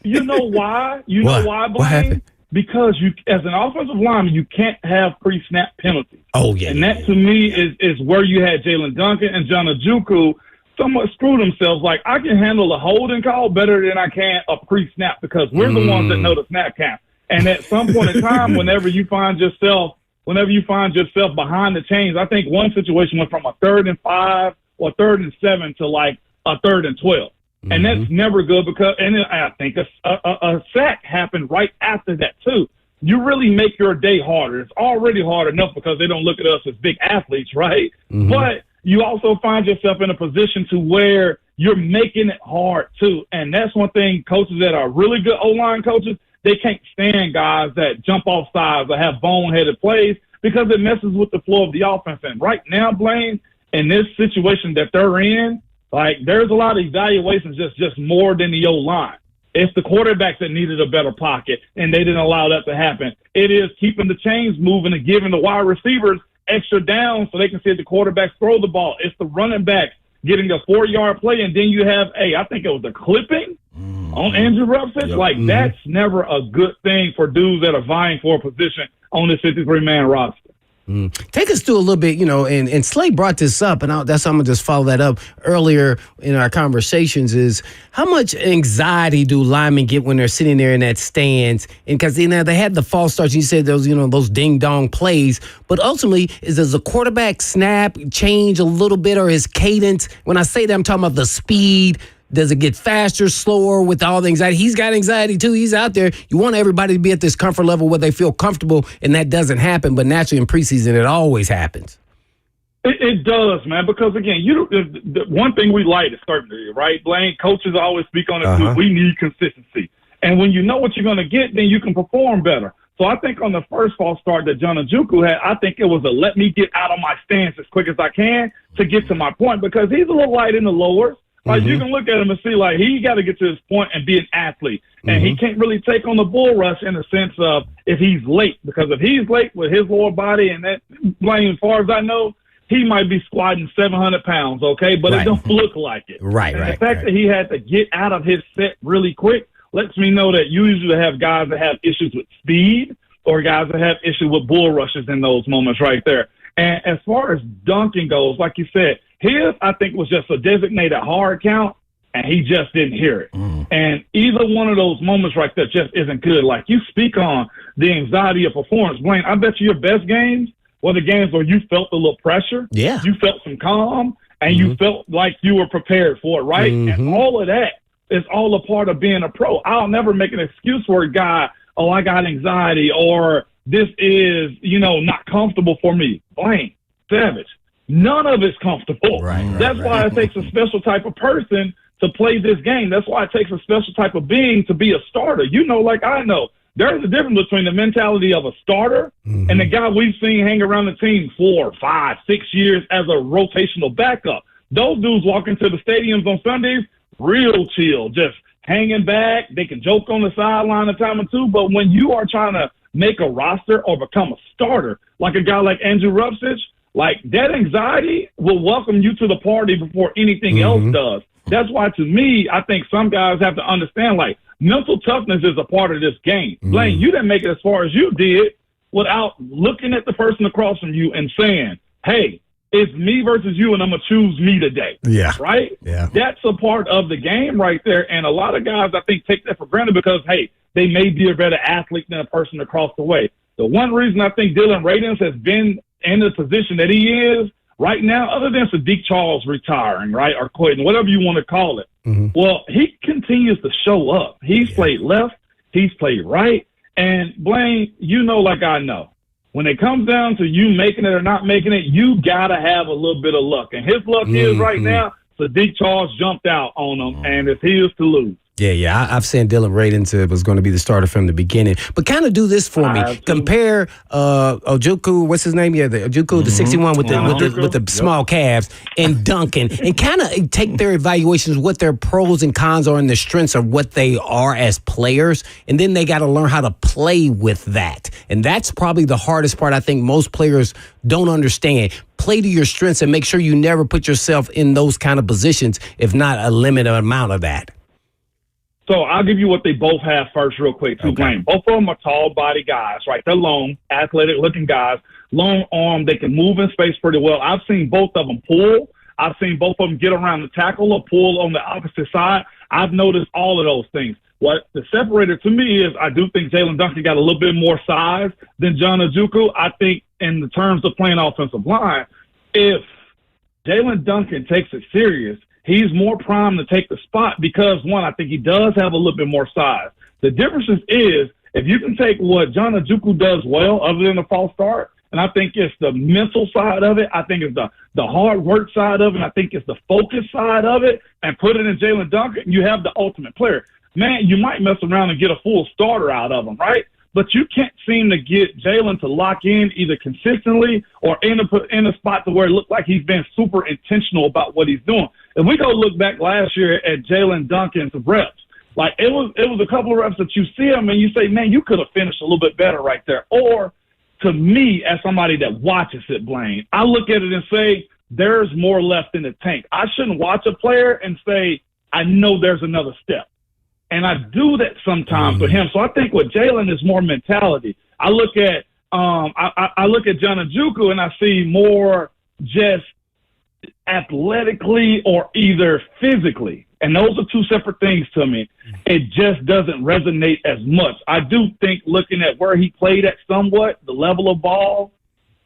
You know why? You know why, Blaine? What happened? Because you, as an offensive lineman, you can't have pre-snap penalties. Oh, yeah. And that, to me, is where you had Jalen Duncan and John Ojukwu somewhat screw themselves. Like, I can handle a holding call better than I can a pre-snap because we're the ones that know the snap count. And at some point in time, whenever you find yourself behind the chains, I think one situation went from a 3rd and 5 or 3rd and 7 to like a 3rd and 12. And that's never good because, and I think a sack happened right after that too. You really make your day harder. It's already hard enough because they don't look at us as big athletes, right? But you also find yourself in a position to where you're making it hard too. And that's one thing coaches that are really good O-line coaches, they can't stand guys that jump off sides or have boneheaded plays because it messes with the flow of the offense. And right now, Blaine, in this situation that they're in, like, there's a lot of evaluations just more than the O-line. It's the quarterbacks that needed a better pocket, and they didn't allow that to happen. It is keeping the chains moving and giving the wide receivers extra down so they can see the quarterbacks throw the ball. It's the running backs getting a 4-yard play, and then you have I think it was a clipping on Andrew Rupsich. Like, that's never a good thing for dudes that are vying for a position on this 53-man roster. Take us through a little bit, and Slay brought this up, and that's how I'm going to just follow that up earlier in our conversations is how much anxiety do linemen get when they're sitting there in that stands? And because, they had the false starts, you said those ding-dong plays, but ultimately, does the quarterback snap change a little bit or his cadence? When I say that, I'm talking about the speed. Does it get faster, slower with all the anxiety? He's got anxiety, too. He's out there. You want everybody to be at this comfort level where they feel comfortable, and that doesn't happen. But naturally in preseason, it always happens. It does, man, because, again, the one thing we like is certainty, right? Blaine, coaches always speak on it, too. We need consistency. And when you know what you're going to get, then you can perform better. So I think on the first false start that John Ojukwu had, I think it was a let me get out of my stance as quick as I can to get to my point because he's a little light in the lowers. Like, you can look at him and see, like, he got to get to his point and be an athlete. And he can't really take on the bull rush in the sense of if he's late. Because if he's late with his lower body and that, Blaine, as far as I know, he might be squatting 700 pounds, okay? But it don't look like it. The fact that he had to get out of his set really quick lets me know that you usually have guys that have issues with speed or guys that have issues with bull rushes in those moments right there. And as far as dunking goes, like you said, his, I think, was just a designated hard count, and he just didn't hear it. And either one of those moments right there just isn't good. Like, you speak on the anxiety of performance. Blaine, I bet you your best games were the games where you felt a little pressure. Yeah. You felt some calm, and you felt like you were prepared for it, right? And all of that is all a part of being a pro. I'll never make an excuse for a guy, I got anxiety, or this is, not comfortable for me. Blaine, Savage. None of it's comfortable. That's why it takes a special type of person to play this game. That's why it takes a special type of being to be a starter. Like I know, there's a difference between the mentality of a starter and the guy we've seen hang around the team 4, 5, 6 years as a rotational backup. Those dudes walk into the stadiums on Sundays, real chill, just hanging back. They can joke on the sideline a time or two, but when you are trying to make a roster or become a starter, like a guy like Andrew Rupsich, like, that anxiety will welcome you to the party before anything else does. That's why, to me, I think some guys have to understand, like, mental toughness is a part of this game. Blaine, you didn't make it as far as you did without looking at the person across from you and saying, hey, it's me versus you, and I'm going to choose me today. Right? That's a part of the game right there. And a lot of guys, I think, take that for granted because, hey, they may be a better athlete than a person across the way. The one reason I think Dylan Radins has been in the position that he is right now, other than Sadiq Charles retiring, right, or quitting, whatever you want to call it, well, he continues to show up. He's played left. He's played right. And, Blaine, like I know, when it comes down to you making it or not making it, you got to have a little bit of luck. And his luck is right now, Sadiq Charles jumped out on him, and it's his to lose. Yeah. I've seen Dylan Radins was going to be the starter from the beginning. But kind of do this for me. Compare Ojukwu, what's his name? Yeah, the Ojukwu, the 61 with the small calves, and Duncan, and kind of take their evaluations, what their pros and cons are, and the strengths of what they are as players, and then they got to learn how to play with that. And that's probably the hardest part. I think most players don't understand. Play to your strengths and make sure you never put yourself in those kind of positions, if not a limited amount of that. So I'll give you what they both have first real quick, too, Blaine. Both of them are tall-body guys, right? They're long, athletic-looking guys, long arm. They can move in space pretty well. I've seen both of them pull. I've seen both of them get around the tackle or pull on the opposite side. I've noticed all of those things. What the separator to me is, I do think Jalen Duncan got a little bit more size than John Ojukwu. I think in the terms of playing offensive line, if Jalen Duncan takes it serious, he's more primed to take the spot because, one, I think he does have a little bit more size. The difference is if you can take what John Ojukwu does well, other than the false start, and I think it's the mental side of it, I think it's the hard work side of it, and I think it's the focus side of it, and put it in Jalen Duncan, you have the ultimate player. Man, you might mess around and get a full starter out of him, right? But you can't seem to get Jalen to lock in either consistently or in a spot to where it looks like he's been super intentional about what he's doing. If we go look back last year at Jalen Duncan's reps, like it was a couple of reps that you see him and you say, man, you could have finished a little bit better right there. Or to me, as somebody that watches it, Blaine, I look at it and say, there's more left in the tank. I shouldn't watch a player and say, I know there's another step. And I do that sometimes with him. So I think with Jalen is more mentality. I look at I look at John Ojukwu and I see more just athletically or either physically. And those are two separate things to me. It just doesn't resonate as much. I do think looking at where he played at somewhat, the level of ball,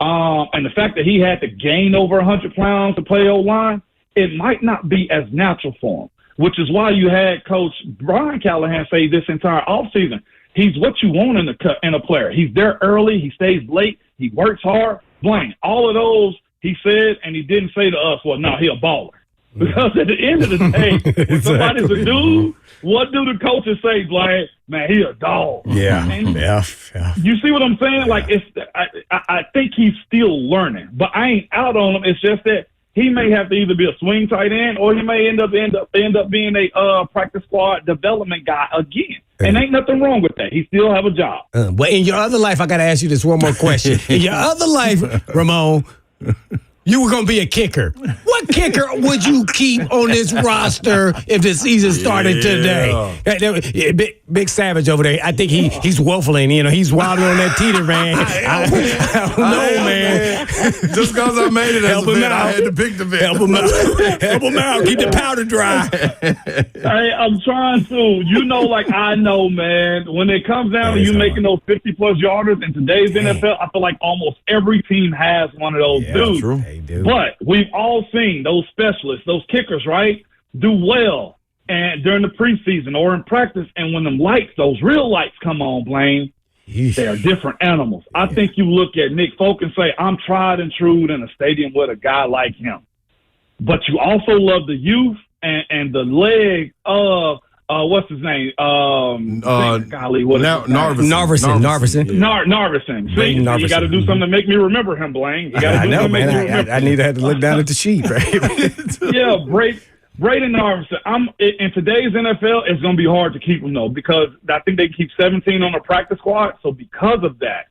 and the fact that he had to gain over 100 pounds to play O-line, it might not be as natural for him. Which is why you had Coach Brian Callahan say this entire offseason, he's what you want in a player. He's there early. He stays late. He works hard. Blaine, all of those he said, and he didn't say to us, well, no, he a baller. Because at the end of the day, when somebody's a dude, what do the coaches say, Blaine? Man, he a dog. Yeah, yeah. You see what I'm saying? Like, I think he's still learning. But I ain't out on him. It's just that he may have to either be a swing tight end or he may end up being a practice squad development guy again. And ain't nothing wrong with that. He still have a job. But in your other life, I got to ask you this one more question. In your other life, Ramon, you were going to be a kicker. What kicker would you keep on this roster if the season started today? Big Savage over there. I think he's waffling. You know, he's wilding on that teeter, man. I don't know, man. Just because I made it as a vet, I had to pick the vet. Help him out. Help him out. Keep the powder dry. Hey, I'm trying to. You know, like I know, man, when it comes down to you making those 50-plus yarders in today's NFL, I feel like almost every team has one of those dudes. True. But we've all seen those specialists, those kickers, right, do well and during the preseason or in practice. And when them lights, those real lights come on, Blaine, they are different animals. I think you look at Nick Folk and say, I'm tried and true in a stadium with a guy like him. But you also love the youth and the leg of what's his name? Golly, what is Narveson. Narveson. See, you got to do something to make me remember him, Blaine. You I know, man. I need to have to look down at the sheet, right? Yeah, Braden Narveson. In today's NFL, it's going to be hard to keep him, though, because I think they keep 17 on the practice squad. So because of that,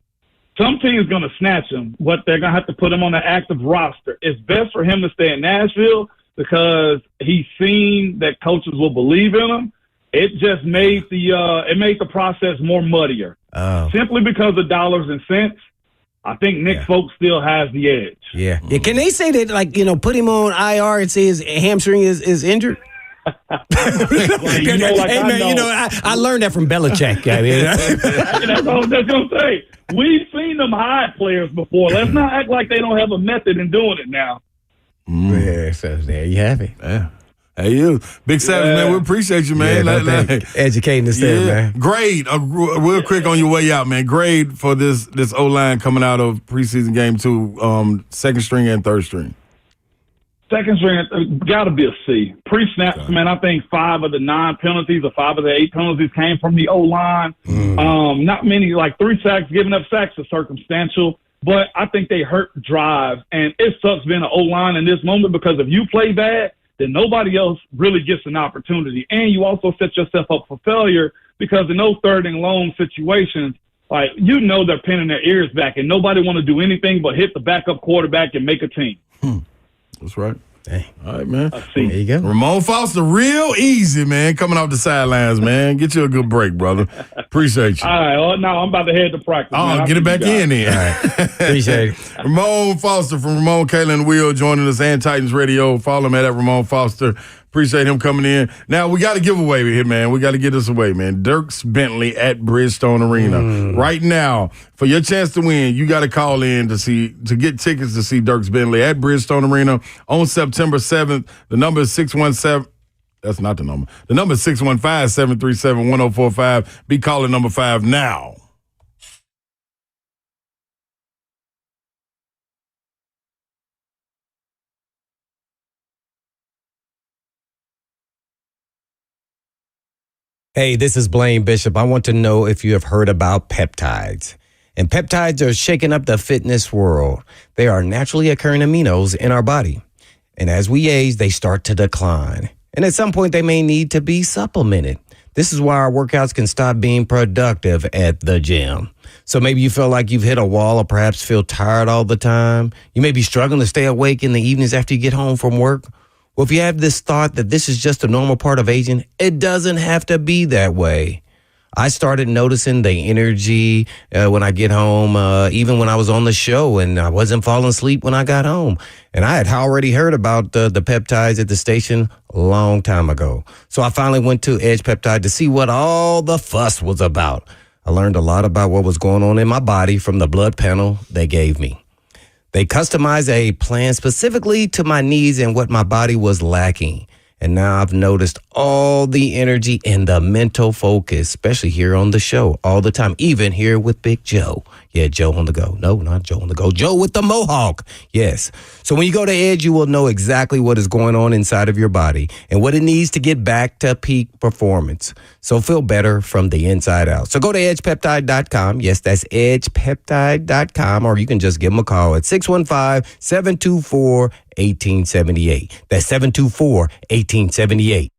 some team's going to snatch him, but they're going to have to put him on the active roster. It's best for him to stay in Nashville because he's seen that coaches will believe in him. It just made the process more muddier. Simply because of dollars and cents. I think Nick Folk still has the edge. Yeah. Can they say that, like, you know, put him on IR and say his hamstring is injured? Well, I learned that from Belichick. I mean, that's what I was just going to say. We've seen them hide players before. Let's not act like they don't have a method in doing it now. Yeah, so there you have it. Yeah. Hey, you. Big Savage, man, we appreciate you, man. Educating us there, man. Grade, real quick on your way out, man. Grade for this O-line coming out of preseason game 2, second string and third string. Second string, got to be a C. Pre-snaps, man, I think 5 of the 9 penalties or 5 of the 8 penalties came from the O-line. Not many, like 3 sacks, giving up sacks is circumstantial. But I think they hurt drives. And it sucks being an O-line in this moment because if you play bad, then nobody else really gets an opportunity. And you also set yourself up for failure because in those third and long situations, like, you know, they're pinning their ears back and nobody want to do anything but hit the backup quarterback and make a team. That's right. Dang. All right, man. There you go. Ramon Foster, real easy, man, coming off the sidelines, man. Get you a good break, brother. Appreciate you. All right. Well, now I'm about to head to practice. Get it back in then. All right. Appreciate it. Ramon Foster from Ramon, Kayla, and Will joining us and Titans Radio. Follow him at Ramon Foster. Appreciate him coming in. Now, we got to give away here, man. We got to get this away, man. Dirks Bentley at Bridgestone Arena. Right now, for your chance to win, you got to call in to get tickets to see Dirks Bentley at Bridgestone Arena on September 7th. The number is 617. That's not the number. The number is 615-737-1045. Be calling number 5 now. Hey, this is Blaine Bishop. I want to know if you have heard about peptides. And peptides are shaking up the fitness world. They are naturally occurring aminos in our body. And as we age, they start to decline. And at some point, they may need to be supplemented. This is why our workouts can stop being productive at the gym. So maybe you feel like you've hit a wall or perhaps feel tired all the time. You may be struggling to stay awake in the evenings after you get home from work. Well, if you have this thought that this is just a normal part of aging, it doesn't have to be that way. I started noticing the energy when I get home, even when I was on the show and I wasn't falling asleep when I got home. And I had already heard about the peptides at the station a long time ago. So I finally went to Edge Peptide to see what all the fuss was about. I learned a lot about what was going on in my body from the blood panel they gave me. They customized a plan specifically to my needs and what my body was lacking. And now I've noticed all the energy and the mental focus, especially here on the show all the time, even here with Big Joe. Yeah, Joe on the go. No, not Joe on the go. Joe with the mohawk. Yes. So when you go to Edge, you will know exactly what is going on inside of your body and what it needs to get back to peak performance. So feel better from the inside out. So go to edgepeptide.com. Yes, that's edgepeptide.com, or you can just give them a call at 615-724-1878. That's 724-1878.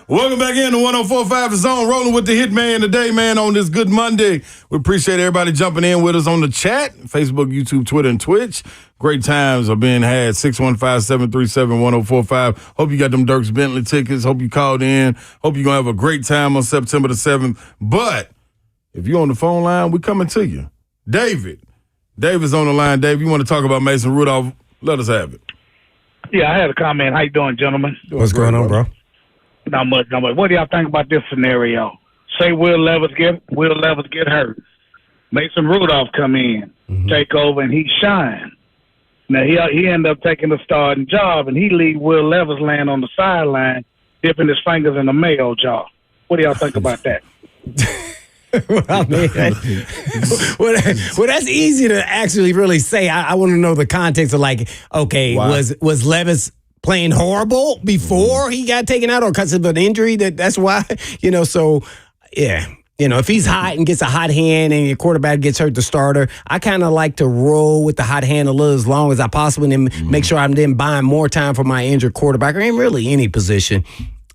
Welcome back in to 104.5 The Zone, rolling with the hit man today, man, on this good Monday. We appreciate everybody jumping in with us on the chat, Facebook, YouTube, Twitter, and Twitch. Great times are being had, 615-737-1045. Hope you got them Dierks Bentley tickets. Hope you called in. Hope you're going to have a great time on September the 7th. But if you're on the phone line, we're coming to you. David's on the line. Dave, you want to talk about Mason Rudolph? Let us have it. Yeah, I had a comment. How you doing, gentlemen? What's going on, bro? Not much. What do y'all think about this scenario? Say Will Levis get hurt. Mason Rudolph come in, take over, and he shine. Now, he end up taking the starting job, and he leave Will Levis laying on the sideline, dipping his fingers in the mayo jar. What do y'all think about that? Well, that's easy to actually really say. I want to know the context of was Levis playing horrible before he got taken out or because of an injury? That's why, so, yeah. If he's hot and gets a hot hand and your quarterback gets hurt, the starter, I kind of like to roll with the hot hand a little as long as I possibly and then make sure I'm then buying more time for my injured quarterback or in really any position.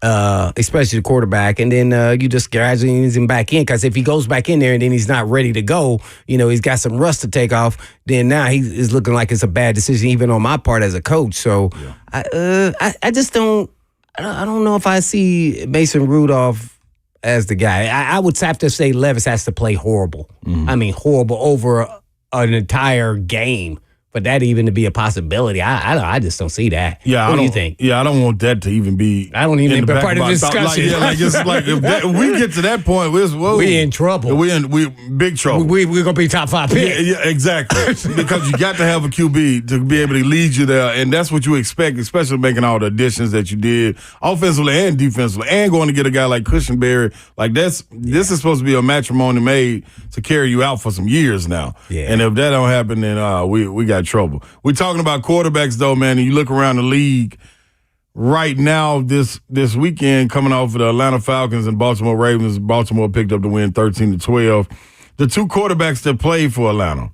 Especially the quarterback, and then you just gradually ease him back in because if he goes back in there and then he's not ready to go, he's got some rust to take off, then now he's looking like it's a bad decision even on my part as a coach. So I just don't know if I see Mason Rudolph as the guy. I would have to say Levis has to play horrible. I mean, horrible over an entire game. For that even to be a possibility, I just don't see that. Yeah, what do you think? Yeah, I don't want that to even be. I don't even be part of the discussion. If we get to that point, we in trouble. We big trouble. We're gonna be top 5 pick. Yeah, exactly. Because you got to have a QB to be able to lead you there, and that's what you expect, especially making all the additions that you did, offensively and defensively, and going to get a guy like Cushenberry. Like this is supposed to be a matrimony made to carry you out for some years now. Yeah. And if that don't happen, then we got trouble. We're talking about quarterbacks, though, man, and you look around the league right now this weekend, coming off of the Atlanta Falcons and Baltimore Ravens. Baltimore picked up the win 13-12. The two quarterbacks that played for Atlanta,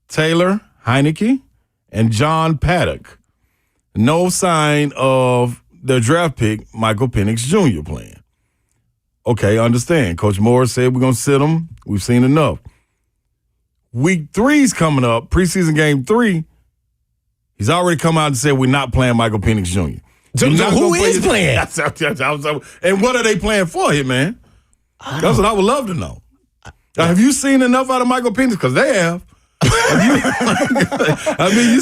Taylor Heineke and John Paddock. No sign of their draft pick, Michael Penix Jr. playing. Okay, understand. Coach Morris said we're going to sit him. We've seen enough. Week 3's coming up, preseason game 3. He's already come out and said we're not playing Michael Penix Jr. So who is playing? And what are they playing for him, man? That's what I would love to know. Have you seen enough out of Michael Penix? Because they have. You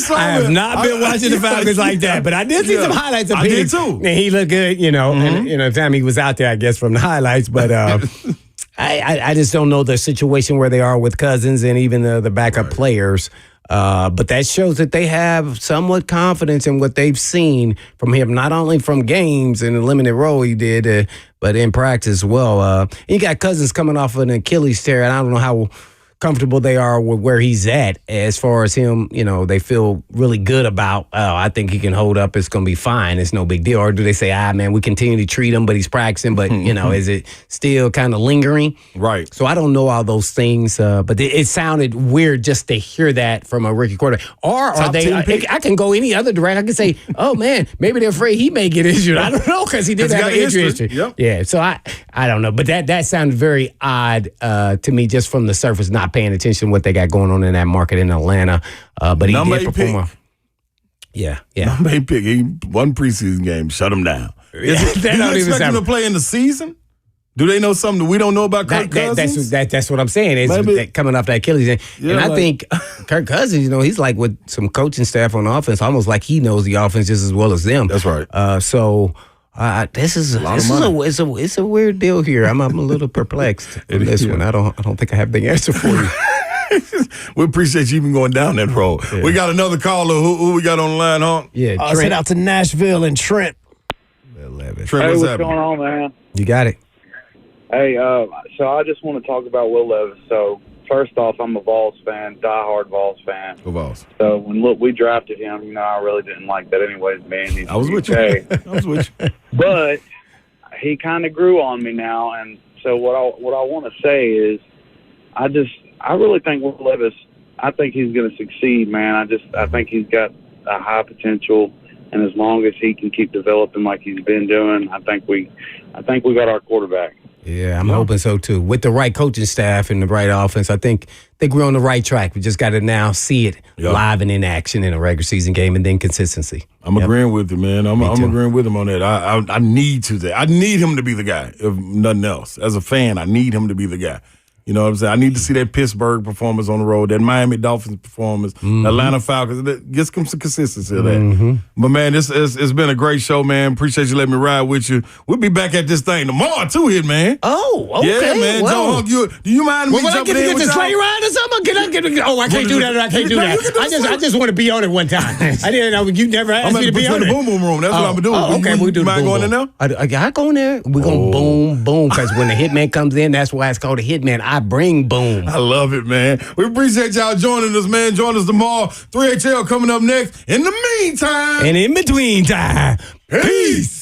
saw I have not been watching the Falcons like that, but I did see some highlights of Penix. I did too. And he looked good, and time he was out there, I guess, from the highlights, but I just don't know the situation where they are with Cousins and even the backup players. But that shows that they have somewhat confidence in what they've seen from him, not only from games and the limited role he did, but in practice as well. You got Cousins coming off of an Achilles tear, and I don't know how comfortable they are with where he's at as far as him, they feel really good about, I think he can hold up. It's going to be fine. It's no big deal. Or do they say, man, we continue to treat him, but he's practicing, but, is it still kind of lingering? Right. So I don't know all those things, but it sounded weird just to hear that from a rookie quarterback. Or are they, I can go any other direction. I can say, oh, man, maybe they're afraid he may get injured. I don't know because he did have an injury history. Yep. Yeah, so I don't know. But that sounded very odd to me just from the surface, not paying attention to what they got going on in that market in Atlanta. But he did perform. Yeah. Number 8 pick. He won preseason game. Shut him down. Do you expect him to play in the season? Do they know something that we don't know about Kirk Cousins? That's what I'm saying. It's coming off that Achilles. And I think Kirk Cousins, he's like with some coaching staff on the offense, almost like he knows the offense just as well as them. That's right. This is it's a weird deal here. I'm a little perplexed in this one. I don't think I have the answer for you. We appreciate you even going down that road. Yeah. We got another caller. Who we got on the line, huh? Yeah, send out to Nashville and Trent. Trent, what's going on, man? You got it. Hey, so I just want to talk about Will Levis. So first off, I'm a Vols fan, diehard Vols fan. Go Vols. So when we drafted him, I really didn't like that anyways, man. I was with you. I was with you. But he kind of grew on me now, and so what I want to say is, I really think Will Levis, I think he's going to succeed, man. I think he's got a high potential And as long as he can keep developing like he's been doing, I think we got our quarterback. Yeah, I'm hoping so too. With the right coaching staff and the right offense, I think we're on the right track. We just got to now see it live and in action in a regular season game, and then consistency. I'm agreeing with you, man. I'm agreeing with him on that. I need him to be the guy, if nothing else. As a fan, I need him to be the guy. You know what I'm saying? I need to see that Pittsburgh performance on the road, that Miami Dolphins performance, Atlanta Falcons. Get some consistency of that. But, man, it's been a great show, man. Appreciate you letting me ride with you. We'll be back at this thing tomorrow, too, here, man. Oh, okay. Yeah, man. Joe Hunk, do you mind me jumping in with the sleigh ride or something? I can't do that. I can't do that. I just want to be on it one time. I didn't know you never asked me to be on it. I'm in the boom room. That's what I'm going to do. Oh, okay, we'll do the mind boom going in there? I go in there. We're going to boom, boom. Because when the hitman comes in, that's why it's called a hitman. I bring boom. I love it, man. We appreciate y'all joining us, man. Join us tomorrow. 3HL coming up next. In the meantime. And in between time. Peace.